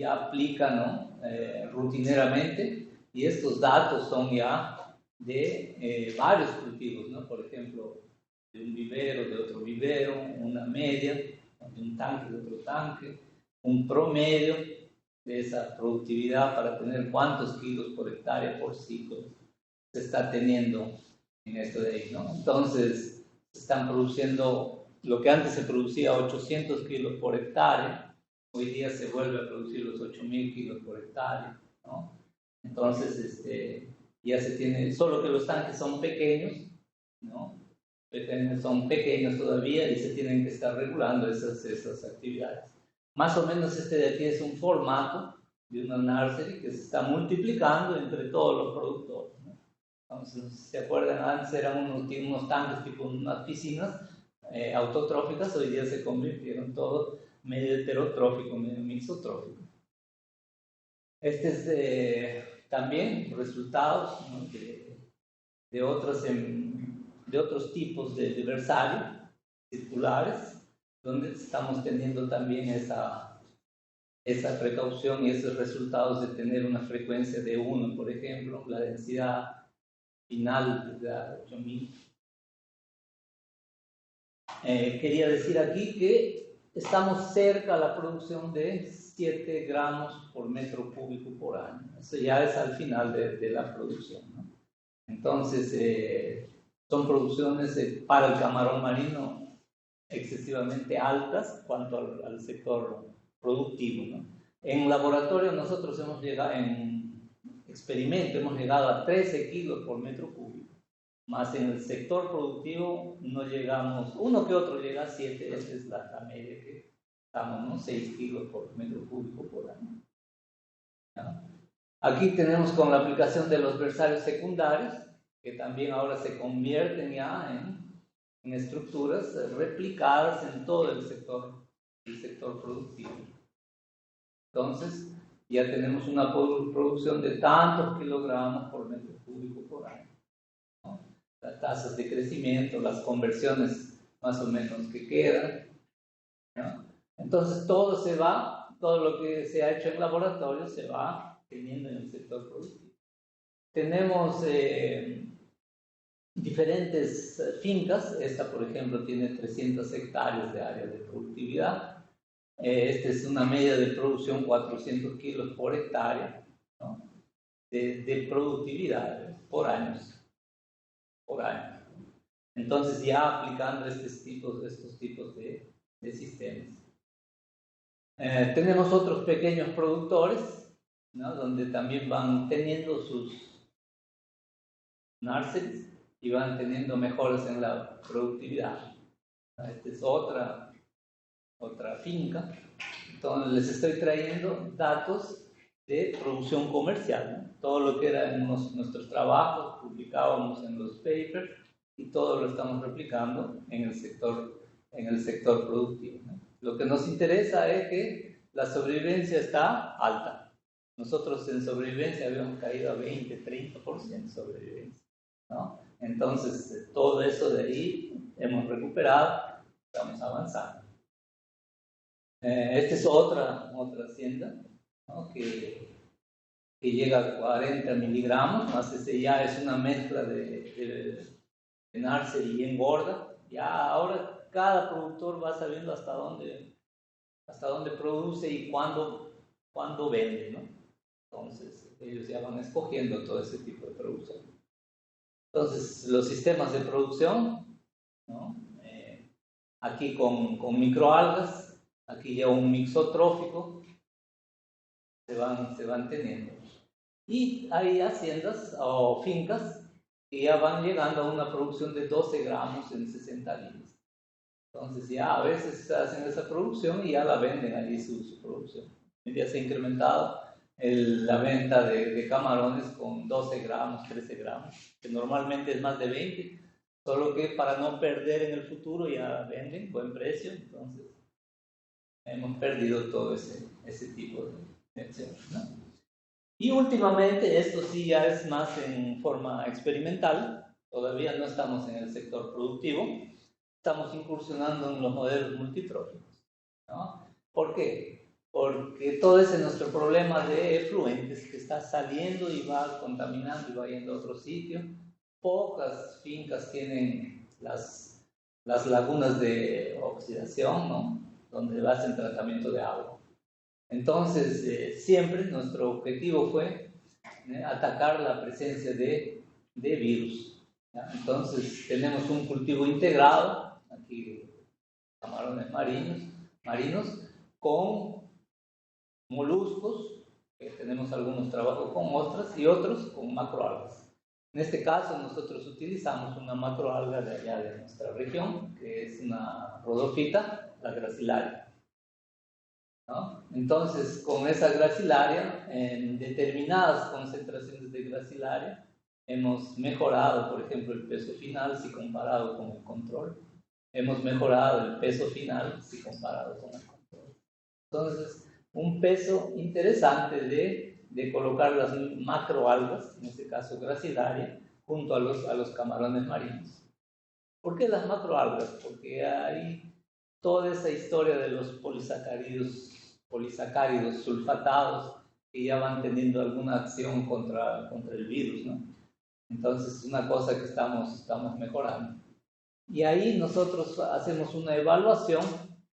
Speaker 2: aplica, ¿no?, rutineramente, y estos datos son ya de varios cultivos, ¿no? Por ejemplo, de un vivero, de otro vivero, una media, de un tanque, de otro tanque, un promedio de esa productividad para tener cuántos kilos por hectárea por ciclo se está teniendo en esto de ahí, ¿no? Entonces, se están produciendo, lo que antes se producía 800 kilos por hectárea, hoy día se vuelve a producir los 8.000 kilos por hectárea, ¿no? Entonces, ya se tiene, solo que los tanques son pequeños, ¿no? Son pequeños todavía y se tienen que estar regulando esas actividades. Más o menos este de aquí es un formato de una nursery que se está multiplicando entre todos los productores, ¿no? Entonces, ¿se acuerdan? Antes eran unos tanques tipo unas piscinas autotróficas, hoy día se convirtieron todos medio heterotrófico, medio mixotrófico. Este es también resultados, ¿no?, de otros tipos de versario circulares, donde estamos teniendo también esa precaución y esos resultados de tener una frecuencia de 1, por ejemplo, la densidad final de 8.000. Quería decir aquí que estamos cerca a la producción de 7 gramos por metro cúbico por año. Eso ya es al final de la producción, ¿no? Entonces, son producciones para el camarón marino excesivamente altas cuanto al sector productivo, ¿no? En laboratorio nosotros hemos llegado, en experimento, hemos llegado a 13 kilos por metro cúbico, más en el sector productivo no llegamos, uno que otro llega a 7, esa es la media que estamos, ¿no?, 6 kilos por metro cúbico por año, ¿no? Aquí tenemos con la aplicación de los versarios secundarios, que también ahora se convierten ya en estructuras replicadas en todo el sector productivo. Entonces, ya tenemos una producción de tantos kilogramos por metro cúbico por año, ¿no? Las tasas de crecimiento, las conversiones más o menos que quedan, ¿no? Entonces, todo lo que se ha hecho en laboratorio se va teniendo en el sector productivo. Tenemos diferentes fincas. Esta, por ejemplo, tiene 300 hectáreas de área de productividad. Esta es una media de producción, 400 kilos por hectárea, ¿no? de productividad por años. Entonces, ya aplicando estos tipos de sistemas. Tenemos otros pequeños productores, ¿no? Donde también van teniendo sus nurseries y van teniendo mejoras en la productividad. Esta es otra finca. Entonces les estoy trayendo datos de producción comercial, ¿no? Todo lo que eran nuestros trabajos, publicábamos en los papers, y todo lo estamos replicando en el sector productivo, ¿no? Lo que nos interesa es que la sobrevivencia está alta. Nosotros en sobrevivencia habíamos caído a 20-30% sobrevivencia, ¿no? Entonces, todo eso de ahí hemos recuperado, estamos avanzando. Esta es otra hacienda, ¿no? que llega a 40 miligramos, más ese ya es una mezcla de nursery y engorda. Ya ahora cada productor va sabiendo hasta dónde produce y cuándo vende, ¿no? Entonces, ellos ya van escogiendo todo ese tipo de producción. Entonces, los sistemas de producción, ¿no? Aquí con microalgas, aquí ya un mixotrófico, se van teniendo. Y hay haciendas o fincas que ya van llegando a una producción de 12 gramos en 60 días. Entonces ya a veces hacen esa producción y ya la venden allí su producción. Ya se ha incrementado la venta de camarones con 12 gramos, 13 gramos, que normalmente es más de 20, solo que para no perder en el futuro ya venden buen precio. Entonces hemos perdido todo ese tipo de acciones, ¿no? Y últimamente, esto sí ya es más en forma experimental, todavía no estamos en el sector productivo, estamos incursionando en los modelos multitróficos, ¿no? ¿Por qué? Porque todo ese es nuestro problema de efluentes que está saliendo y va contaminando y va yendo a otro sitio. Pocas fincas tienen las lagunas de oxidación, ¿no? Donde hacen tratamiento de agua. Entonces, siempre nuestro objetivo fue atacar la presencia de virus, ¿ya? Entonces, tenemos un cultivo integrado, aquí camarones marinos con moluscos, que tenemos algunos trabajos con ostras y otros con macroalgas. En este caso, nosotros utilizamos una macroalga de allá de nuestra región, que es una rodophyta, la gracilaria, ¿no? Entonces, con esa gracilaria, en determinadas concentraciones de gracilaria, hemos mejorado, por ejemplo, el peso final si comparado con el control. Hemos mejorado el peso final si comparado con el control. Entonces, un peso interesante de colocar las macroalgas, en este caso gracilaria, junto a los camarones marinos. ¿Por qué las macroalgas? Porque hay toda esa historia de los polisacáridos sulfatados que ya van teniendo alguna acción contra el virus, ¿no? Entonces es una cosa que estamos mejorando. Y ahí nosotros hacemos una evaluación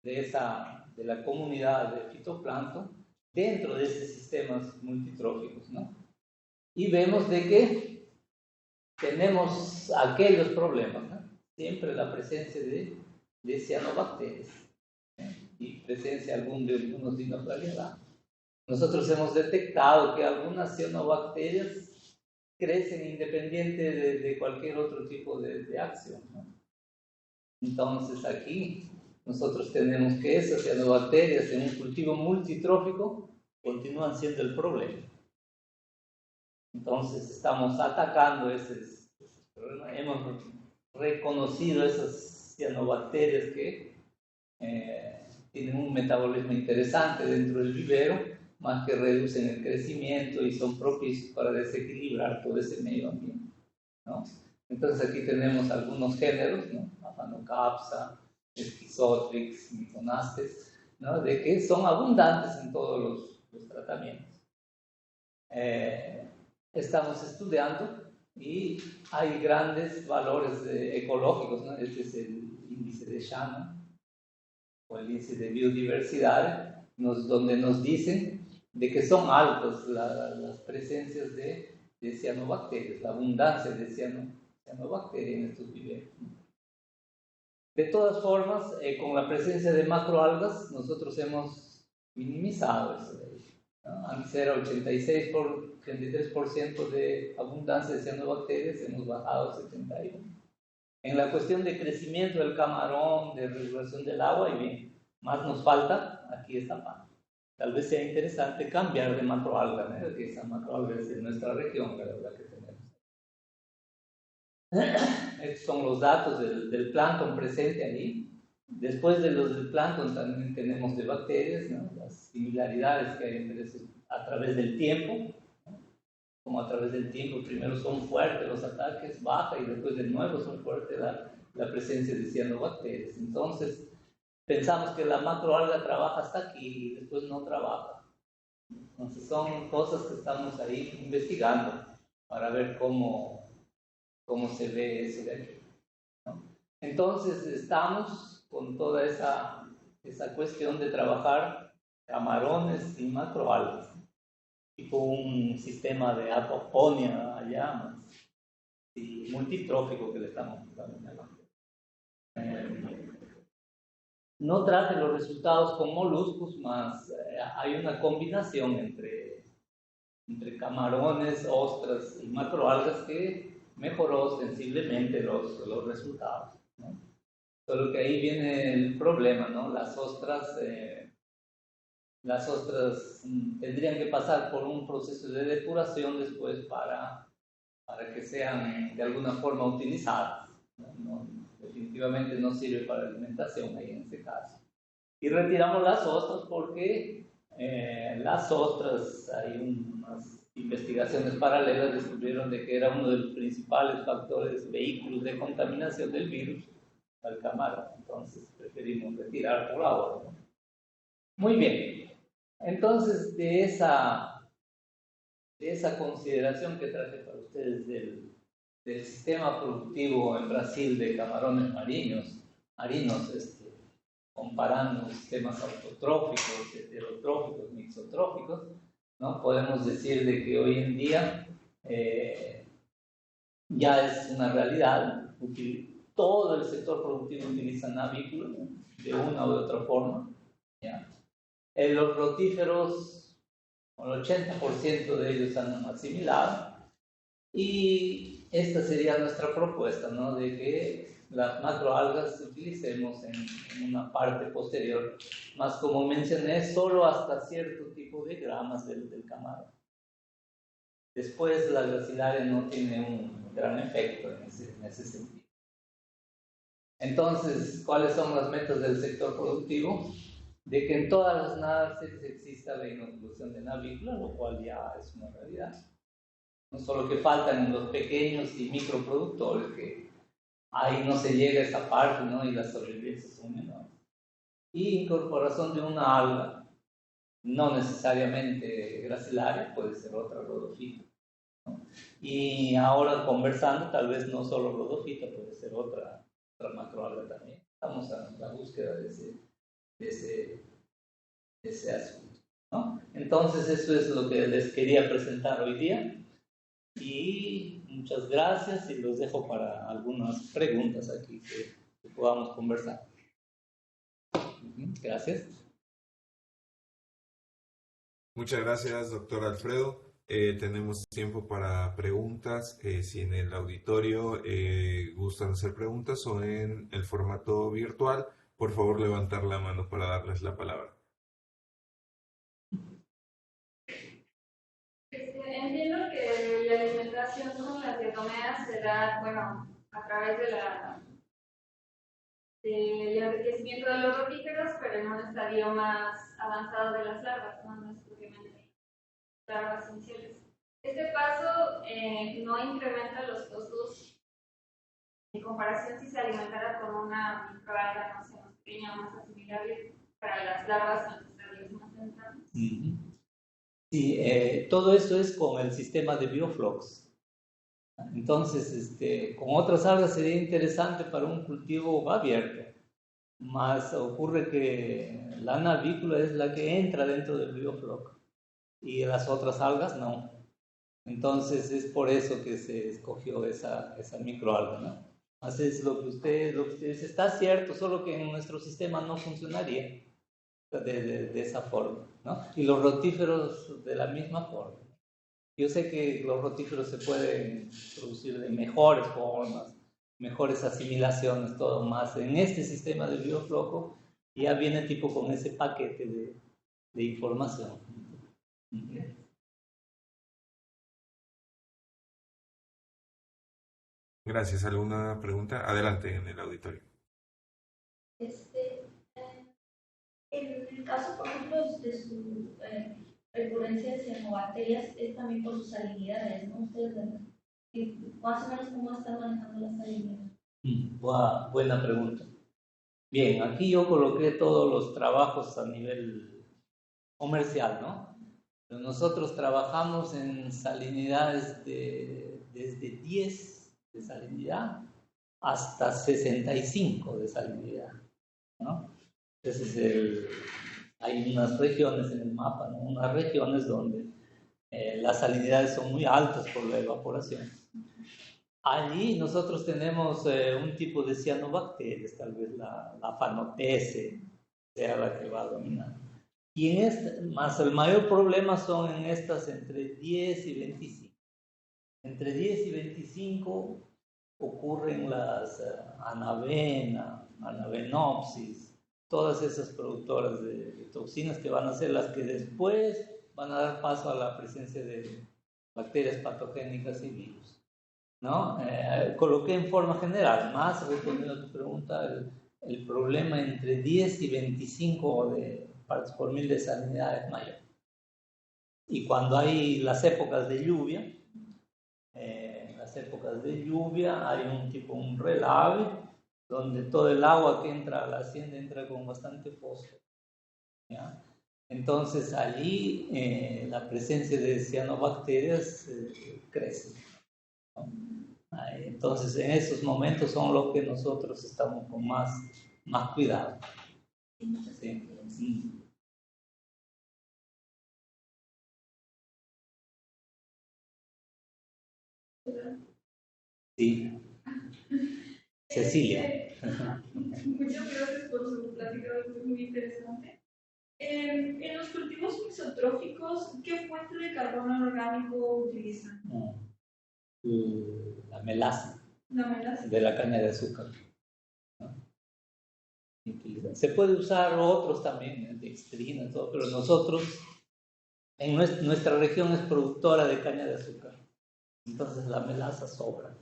Speaker 2: de la comunidad de fitoplancton dentro de esos sistemas multitróficos, ¿no? Y vemos de que tenemos aquellos problemas, ¿no? Siempre la presencia de cianobacterias, ¿eh? Y presencia de algunos dinoflagellados. Nosotros hemos detectado que algunas cianobacterias crecen independiente de cualquier otro tipo de acción, ¿no? Entonces aquí nosotros tenemos que esas cianobacterias en un cultivo multitrófico continúan siendo el problema. Entonces estamos atacando ese problema. Hemos reconocido esas cianobacterias que tienen un metabolismo interesante dentro del vivero, más que reducen el crecimiento y son propicios para desequilibrar todo ese medio ambiente, ¿no? Entonces aquí tenemos algunos géneros, ¿no? Aphanocarpa, Schizotrix, Myconastes, ¿no? De que son abundantes en todos los tratamientos. Estamos estudiando y hay grandes valores ecológicos, ¿no? Este es el índice de Shannon o el índice de biodiversidad, donde nos dicen de que son altas las presencias de cianobacterias, la abundancia de cianobacterias en estos viveros. De todas formas, con la presencia de macroalgas, nosotros hemos minimizado eso de ahí, ¿no? Antes era 83% de abundancia de cianobacterias, hemos bajado a 71%. En la cuestión de crecimiento del camarón, de regulación del agua, y bien, más nos falta aquí esta parte. Tal vez sea interesante cambiar de macroalga, ¿no? Que esa macroalga es de nuestra región, la verdad que tenemos. Estos son los datos del plancton presente allí. Después de los del plancton también tenemos de bacterias, ¿no? Las similaridades que hay entre esos a través del tiempo, ¿no? Como a través del tiempo primero son fuertes los ataques, baja y después de nuevo son fuertes la presencia de cianobacterias. Entonces pensamos que la macroalga trabaja hasta aquí y después no trabaja. Entonces son cosas que estamos ahí investigando para ver cómo se ve eso de aquí, ¿no? Entonces estamos con toda esa cuestión de trabajar camarones y macroalgas, tipo un sistema de apoponia allá, más, y multitrófico que le estamos dando. No trate los resultados con moluscos, más hay una combinación entre camarones, ostras y macroalgas que mejoró sensiblemente los resultados, ¿no? Solo que ahí viene el problema, ¿no? Las ostras tendrían que pasar por un proceso de depuración después para que sean de alguna forma utilizadas, ¿no? Definitivamente no sirve para alimentación ahí en este caso. Y retiramos las ostras porque las ostras, hay unas investigaciones paralelas descubrieron de que era uno de los principales factores, vehículos de contaminación del virus al camarón. Entonces preferimos retirar por ahora, ¿no? Muy bien. Entonces de esa consideración que traje para ustedes del sistema productivo en Brasil de camarones marinos, comparando sistemas autotróficos, heterotróficos, mixotróficos, ¿no? Podemos decir de que hoy en día ya es una realidad. Todo el sector productivo utiliza navículos, ¿no? De una u otra forma, ¿ya? Los rotíferos, el 80% de ellos han asimilado, y esta sería nuestra propuesta, ¿no? De que las macroalgas utilicemos en una parte posterior, más como mencioné, solo hasta cierto tipo de gramas del camarón. Después la gracilaria no tiene un gran efecto en ese sentido. Entonces, ¿cuáles son las metas del sector productivo? De que en todas las NARCES exista la inoculación de navícula, lo cual ya es una realidad. No solo que faltan los pequeños y microproductores, que ahí no se llega a esa parte, ¿no? Y las sobrevivencias son menores. Y incorporación de una alga, no necesariamente gracilaria, puede ser otra rodofita, ¿no? Y ahora conversando, tal vez no solo rodofita, puede ser otra macroalga también. Estamos en la búsqueda de ese asunto, ¿no? Entonces eso es lo que les quería presentar hoy día. Y muchas gracias, y los dejo para algunas preguntas aquí que podamos conversar. Gracias.
Speaker 1: Muchas gracias, doctor Alfredo. Tenemos tiempo para preguntas. Si en el auditorio gustan hacer preguntas o en el formato virtual, por favor levantar la mano para darles la palabra.
Speaker 3: Entiendo que diatomeas se da, bueno, a través del enriquecimiento de los rotíferos, pero en un estadio más avanzado de las larvas, no es propiamente larvas iniciales. Este paso no incrementa los costos en comparación si se alimentara con una microalga, no sé, más pequeña o más asimilable para las larvas en los estadios más tempranos.
Speaker 2: Sí, todo eso es con el sistema de Bioflox. Entonces, con otras algas sería interesante para un cultivo abierto, más ocurre que la navícula es la que entra dentro del Biofloc y las otras algas no. Entonces es por eso que se escogió esa microalga, ¿no? Así es lo que usted dice, está cierto, solo que en nuestro sistema no funcionaría de esa forma, ¿no? Y los rotíferos de la misma forma. Yo sé que los rotíferos se pueden producir de mejores formas, mejores asimilaciones, todo más. En este sistema de biofloco ya viene tipo con ese paquete de información.
Speaker 1: Gracias. ¿Alguna pregunta? Adelante en el auditorio.
Speaker 4: En el caso, por ejemplo, de su recurrencia de cianobacterias, es también por sus salinidades, ¿no? Ustedes, más o menos, ¿cómo están manejando las salinidades?
Speaker 2: Buena pregunta. Bien, aquí yo coloqué todos los trabajos a nivel comercial, ¿no? Nosotros trabajamos en salinidades desde 10 de salinidad hasta 65 de salinidad, ¿no? Entonces, hay unas regiones en el mapa, ¿no? Unas regiones donde las salinidades son muy altas por la evaporación. Allí nosotros tenemos un tipo de cianobacterias, tal vez la Phanerophyta sea la que va a dominar. Y más el mayor problema son en estas entre 10 y 25. Entre 10 y 25 ocurren las Anavena, Anavenopsis, todas esas productoras de toxinas que van a ser las que después van a dar paso a la presencia de bacterias patogénicas y virus, ¿no? Coloqué en forma general, más respondiendo a tu pregunta, el problema entre 10 y 25 de partes por mil de salinidad es mayor. Y cuando hay las épocas de lluvia, hay un relave, donde todo el agua que entra a la hacienda entra con bastante fósforo, ¿ya? Entonces allí la presencia de cianobacterias crece, ¿no? Entonces en esos momentos son los que nosotros estamos con más cuidado. Sí. Sí. Cecilia.
Speaker 3: Muchas gracias por su plática, es muy interesante. En los cultivos mesotróficos, ¿qué fuente de carbono orgánico utilizan?
Speaker 2: La melaza.
Speaker 3: La melaza.
Speaker 2: De la caña de azúcar. Se puede usar otros también, dextrina, todo, pero nosotros, en nuestra región es productora de caña de azúcar, entonces la melaza sobra,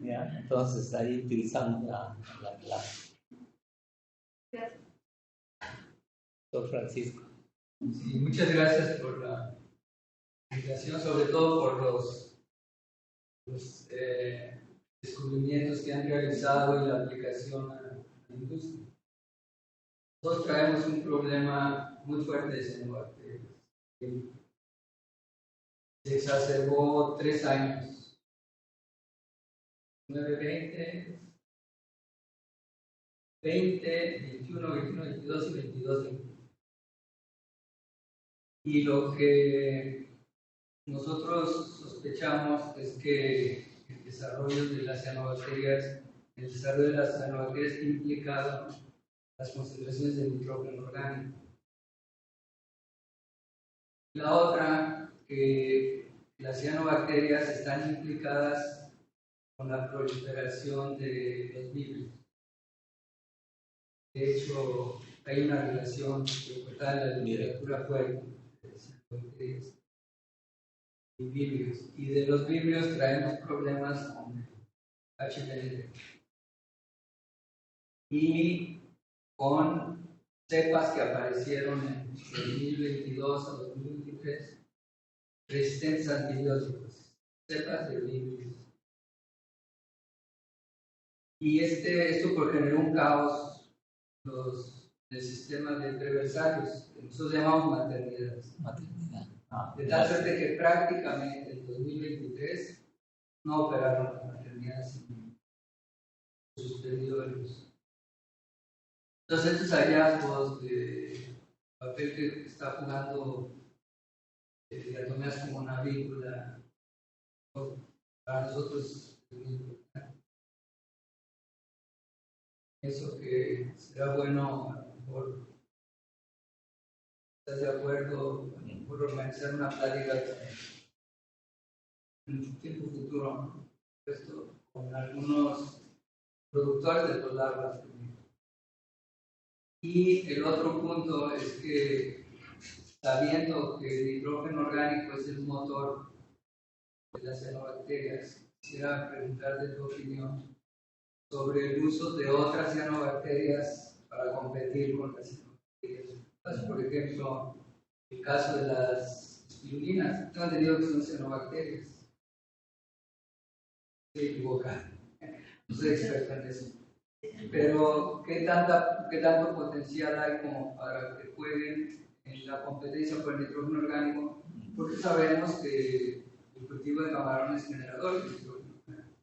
Speaker 2: ¿ya? Entonces ahí utilizamos la melaza.
Speaker 3: Gracias.
Speaker 2: Don Francisco.
Speaker 5: Sí, muchas gracias por la invitación, sobre todo por los descubrimientos que han realizado y la aplicación a la industria. Nosotros traemos un problema muy fuerte de cianobacterias. Se exacerbó 3 años, 9, 20, 21, 21, 22 y 22, 21. Y lo que nosotros sospechamos es que el desarrollo de las cianobacterias está implicado en las concentraciones de nitrógeno orgánico. La otra, que las cianobacterias están implicadas con la proliferación de los virus. De hecho, hay una relación que está en la literatura fuerte de las cianobacterias. y vibrios. Y de los vibrios traemos problemas con el HPLC. Y con cepas que aparecieron en 2022 a 2023, resistentes a antibióticos, cepas de virus. Y esto generó un caos en el sistema de preversarios, que nosotros llamamos maternidades. De tal suerte que prácticamente en 2023 no operaron las maternidades y suspendió el uso. Entonces, estos hallazgos de papel que está jugando diatomeas como una víncula, para nosotros es muy importante. Eso que será bueno, a lo mejor, ¿estás de acuerdo? A lo mejor organizar una plática en un tiempo futuro, ¿no? Esto con algunos productores de los larvas. Y el otro punto es que, sabiendo que el nitrógeno orgánico es el motor de las cianobacterias, quisiera preguntarte tu opinión sobre el uso de otras cianobacterias para competir con las cianobacterias. Entonces, por ejemplo, el caso de las espirulinas, tengo entendido que son cianobacterias. Estoy equivocado, no soy experto en eso. Pero, ¿qué tanto potencial hay como para que jueguen en la competencia por el nitrógeno orgánico? Porque sabemos que el cultivo de camarones es generador de nitrógeno orgánico.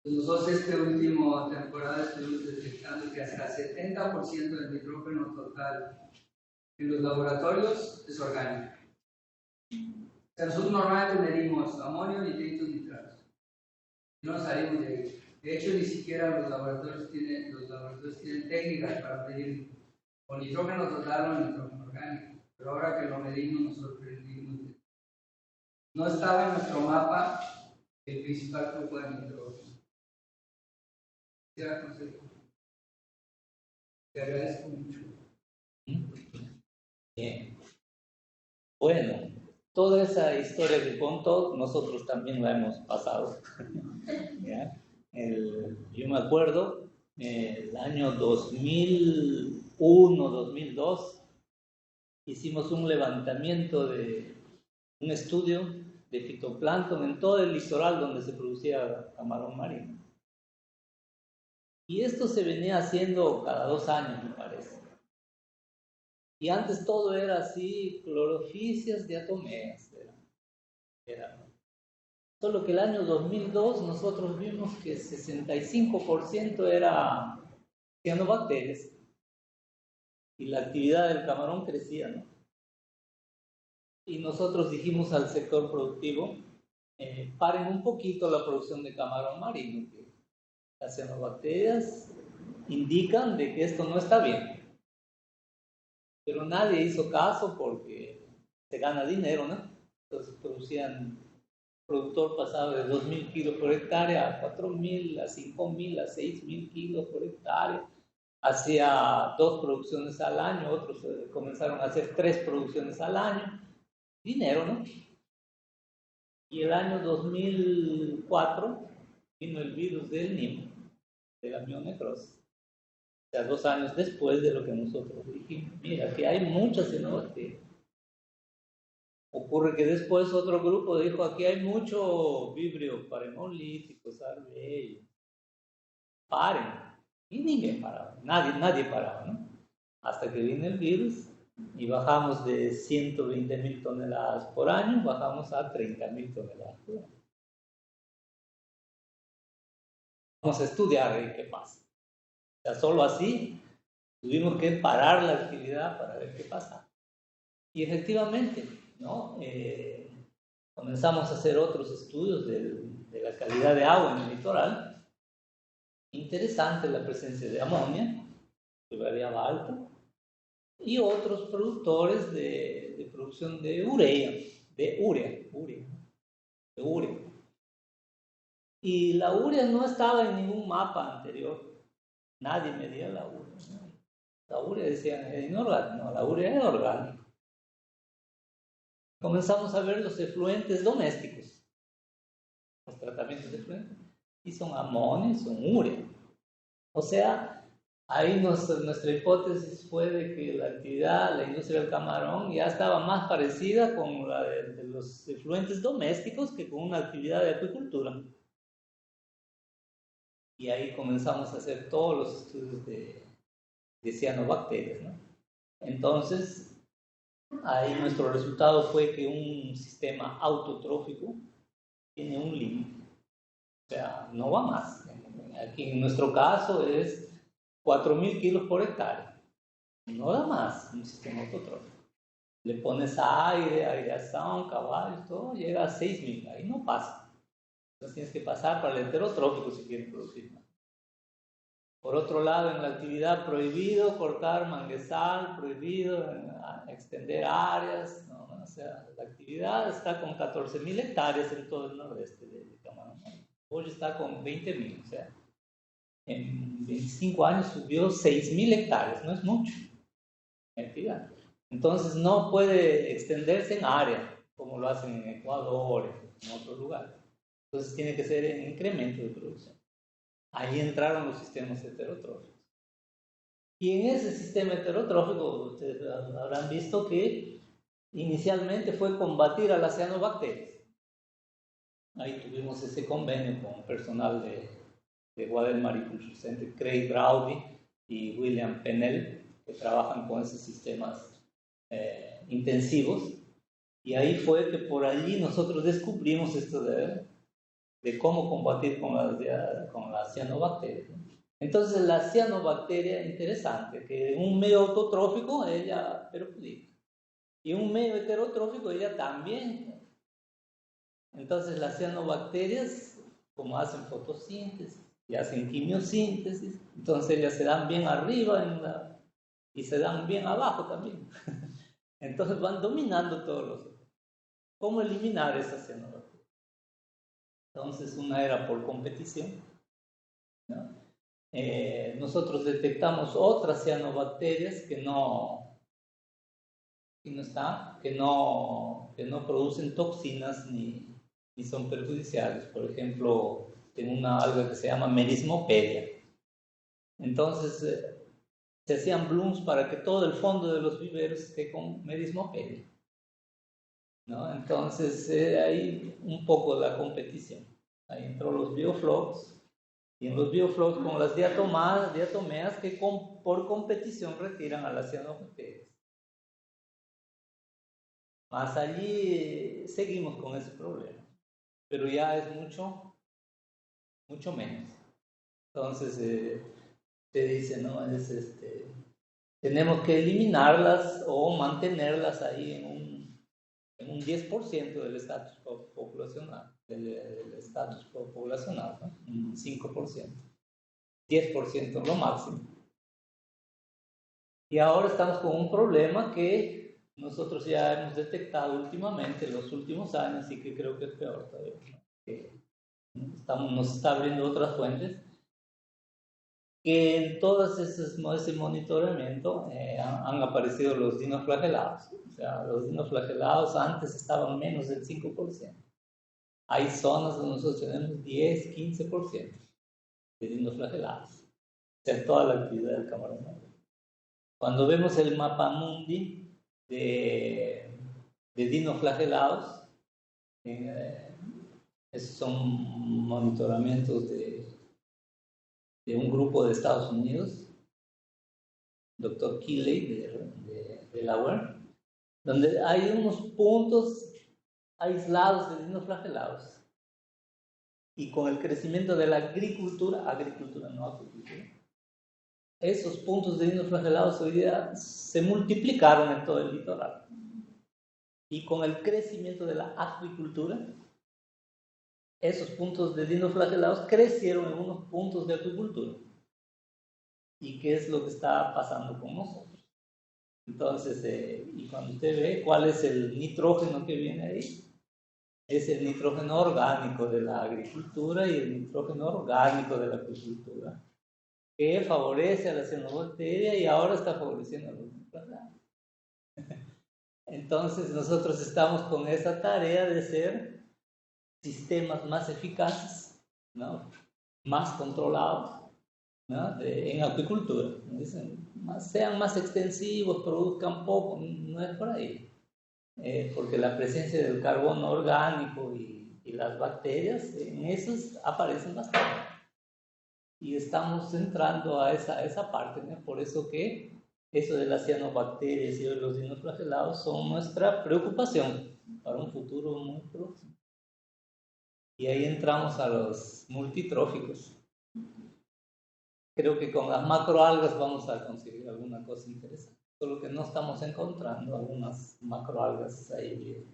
Speaker 5: Nosotros esta última temporada estuvimos detectando que hasta 70% del nitrógeno total en los laboratorios es orgánico. O sea, nosotros normalmente medimos amonio, nitritos, nitratos. No salimos de ahí. De hecho, ni siquiera los laboratorios tienen técnicas para medir o nitrógeno total o nitrógeno orgánico. Pero ahora que lo medimos nos sorprendimos. No estaba en nuestro mapa el principal grupo de nitrógeno. Te agradezco mucho.
Speaker 2: Bien. Bueno, toda esa historia que contó, nosotros también la hemos pasado. ¿Ya? Yo me acuerdo, el año 2001, 2002, hicimos un levantamiento un estudio de fitoplancton en todo el litoral donde se producía camarón marino. Y esto se venía haciendo cada 2 años, me parece. Y antes todo era así, clorofisias diatomeas. Solo que el año 2002 nosotros vimos que 65% era cianobacterias y la actividad del camarón crecía, ¿no? Y nosotros dijimos al sector productivo, paren un poquito la producción de camarón marino, que las cianobacterias indican de que esto no está bien. Pero nadie hizo caso porque se gana dinero, ¿no? Entonces productor pasaba de 2.000 kilos por hectárea a 4.000, a 5.000, a 6.000 kilos por hectárea. Hacía 2 producciones al año, otros comenzaron a hacer 3 producciones al año. Dinero, ¿no? Y el año 2004 vino el virus del NIM, de la mionecrosis. O sea, 2 años después de lo que nosotros dijimos. Mira, que hay muchas cianobacterias. Ocurre que después otro grupo dijo, aquí hay mucho vibrio paremolítico, sarvello. Paren. Y ninguém paraba, nadie paraba, ¿no? Hasta que vino el virus y bajamos de 120.000 toneladas por año, bajamos a 30.000 toneladas por año. Vamos a estudiar qué pasa. O sea, solo así tuvimos que parar la actividad para ver qué pasa. Y efectivamente, ¿no? Comenzamos a hacer otros estudios de la calidad de agua en el litoral. Interesante la presencia de amonia, que variaba alto, y otros productores de producción de urea. Y la urea no estaba en ningún mapa anterior. Nadie medía la urea. La urea decían, no, la urea es orgánica. comenzamos a ver los efluentes domésticos, los tratamientos de efluentes, y son amonio, son urea. O sea, ahí nuestra hipótesis fue de que la actividad, la industria del camarón, ya estaba más parecida con la de los efluentes domésticos que con una actividad de acuicultura. Y ahí comenzamos a hacer todos los estudios de cianobacterias, ¿no? Entonces, ahí nuestro resultado fue que un sistema autotrófico tiene un límite, o sea, no va más. Aquí en nuestro caso es 4.000 kilos por hectárea, no da más un sistema autotrófico. Le pones aire, aireación, caballos, todo, llega a 6.000, ahí no pasa. Entonces tienes que pasar para el heterotrófico si quieres producir más. Por otro lado, en la actividad prohibido cortar manguezal, prohibido extender áreas, ¿no? O sea, la actividad está con 14.000 hectáreas en todo el nordeste de Camarón. Hoy está con 20.000, o sea, en 25 años subió 6.000 hectáreas, no es mucho en actividad. Entonces no puede extenderse en área, como lo hacen en Ecuador, en otros lugares. Entonces tiene que ser en incremento de producción. Ahí entraron los sistemas heterotróficos. Y en ese sistema heterotrófico, ustedes habrán visto que inicialmente fue combatir a las cianobacterias. Ahí tuvimos ese convenio con personal de Water Mariculture Center, Craig Braudy y William Pennell, que trabajan con esos sistemas intensivos. Y ahí fue que por allí nosotros descubrimos esto de cómo combatir con las cianobacterias. Entonces la cianobacteria, interesante, que en un medio autotrófico ella perjudica, y en un medio heterotrófico ella también. Entonces las cianobacterias, como hacen fotosíntesis y hacen quimiosíntesis, entonces ellas se dan bien arriba y se dan bien abajo también. Entonces van dominando todos los otros. ¿Cómo eliminar esas cianobacterias? Entonces una era por competición, ¿no? Nosotros detectamos otras cianobacterias que no producen toxinas ni son perjudiciales. Por ejemplo, tengo una alga que se llama Merismopedia. Entonces se hacían blooms para que todo el fondo de los viveros esté con Merismopedia, ¿no? Entonces ahí un poco la competición. Ahí entró los bioflocs, y en los bioflocs con las diatomeas que por competición retiran a las cianobacterias. Más allí seguimos con ese problema, pero ya es mucho menos. Entonces se dice, ¿no? Tenemos que eliminarlas o mantenerlas ahí en un 10% del estatus poblacional, ¿no? Un 5%, 10% lo máximo. Y ahora estamos con un problema que nosotros ya hemos detectado últimamente, en los últimos años, y que creo que es peor todavía, ¿no? Que nos está abriendo otras fuentes, que en todo ese monitoramiento han aparecido los dinoflagelados. O sea, los dinoflagelados antes estaban menos del 5%. Hay zonas donde nosotros tenemos 10, 15% de dinoflagelados. O sea, toda la actividad del camarón negro. Cuando vemos el mapa mundi de dinoflagelados, esos son monitoramientos de un grupo de Estados Unidos, Dr. Keeley de Delaware, donde hay unos puntos aislados de dinoflagelados, y con el crecimiento de la agricultura no acuicultura, esos puntos de dinoflagelados hoy día se multiplicaron en todo el litoral, y con el crecimiento de la acuicultura, esos puntos de dinoflagelados crecieron en unos puntos de acuicultura. ¿Y qué es lo que está pasando con nosotros? Entonces, y cuando usted ve cuál es el nitrógeno que viene ahí, es el nitrógeno orgánico de la agricultura y el nitrógeno orgánico de la acuicultura, que favorece a la cianobacteria y ahora está favoreciendo a los dinoflagelados. Entonces nosotros estamos con esa tarea de ser sistemas más eficaces, ¿no? Más controlados, ¿no? En acuicultura. Dicen, sean más extensivos, produzcan poco, no es por ahí. Porque la presencia del carbono orgánico y las bacterias, en esos aparecen bastante. Y estamos entrando a esa parte, ¿no? Por eso que eso de las cianobacterias y de los dinoflagelados son nuestra preocupación para un futuro muy próximo. Y ahí entramos a los multitróficos. Creo que con las macroalgas vamos a conseguir alguna cosa interesante. Solo que no estamos encontrando algunas macroalgas ahí,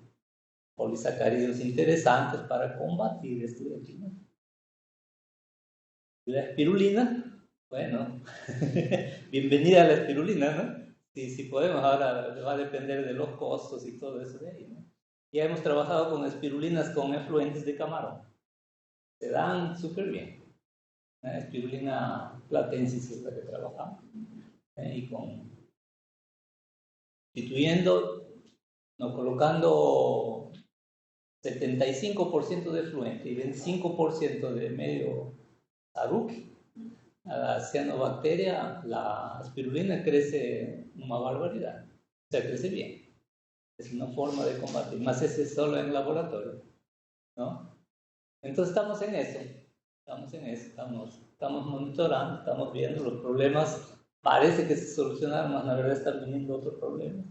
Speaker 2: polisacáridos interesantes para combatir esto de aquí, ¿no? La espirulina, bueno, bienvenida a la espirulina, ¿no? Si podemos, ahora va a depender de los costos y todo eso de ahí, ¿no? Ya hemos trabajado con espirulinas con efluentes de camarón. Se dan súper bien. La espirulina platensis es la que trabajamos. Y constituyendo, no, colocando 75% de efluente y 25% de medio saruki, a la cianobacteria, la espirulina crece una barbaridad. O sea, crece bien. Es una forma de combatir, más ese es solo en laboratorio, ¿no? Entonces estamos en eso, estamos monitorando, estamos viendo los problemas, parece que se solucionaron, más la verdad están viniendo otros problemas.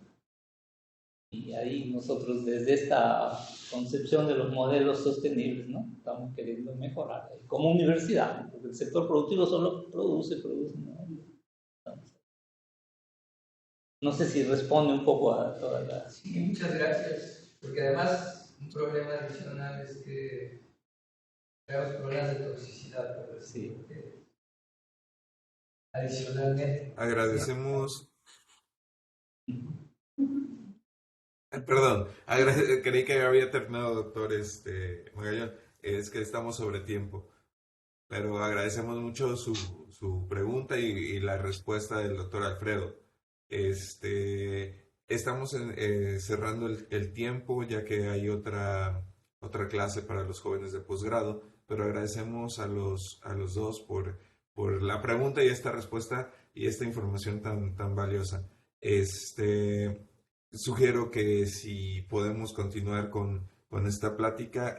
Speaker 2: Y ahí nosotros desde esta concepción de los modelos sostenibles, ¿no? Estamos queriendo mejorar, como universidad, ¿no? Porque el sector productivo solo produce, ¿no? No sé si responde un poco a todas las...
Speaker 5: Sí, muchas gracias, porque además un problema adicional es que tenemos problemas de toxicidad, pero
Speaker 2: sí.
Speaker 5: Adicionalmente.
Speaker 1: Agradecemos... Perdón, creí que había terminado, doctor Magallón. Es que estamos sobre tiempo. Pero agradecemos mucho su pregunta y la respuesta del doctor Alfredo. Estamos cerrando el tiempo, ya que hay otra clase para los jóvenes de posgrado, pero agradecemos a los dos por la pregunta y esta respuesta y esta información tan valiosa. Sugiero que si podemos continuar con esta plática,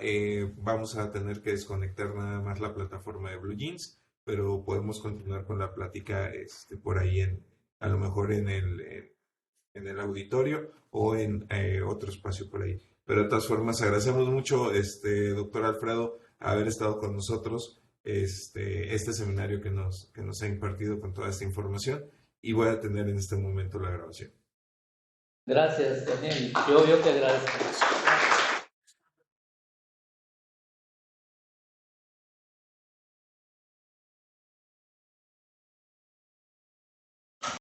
Speaker 1: vamos a tener que desconectar nada más la plataforma de Blue Jeans, pero podemos continuar con la plática por ahí, a lo mejor en el auditorio o en otro espacio por ahí. Pero de todas formas, agradecemos mucho, doctor Alfredo, haber estado con nosotros, este seminario que nos ha impartido con toda esta información, y voy a tener en este momento la grabación.
Speaker 2: Gracias, Daniel. Yo que agradezco.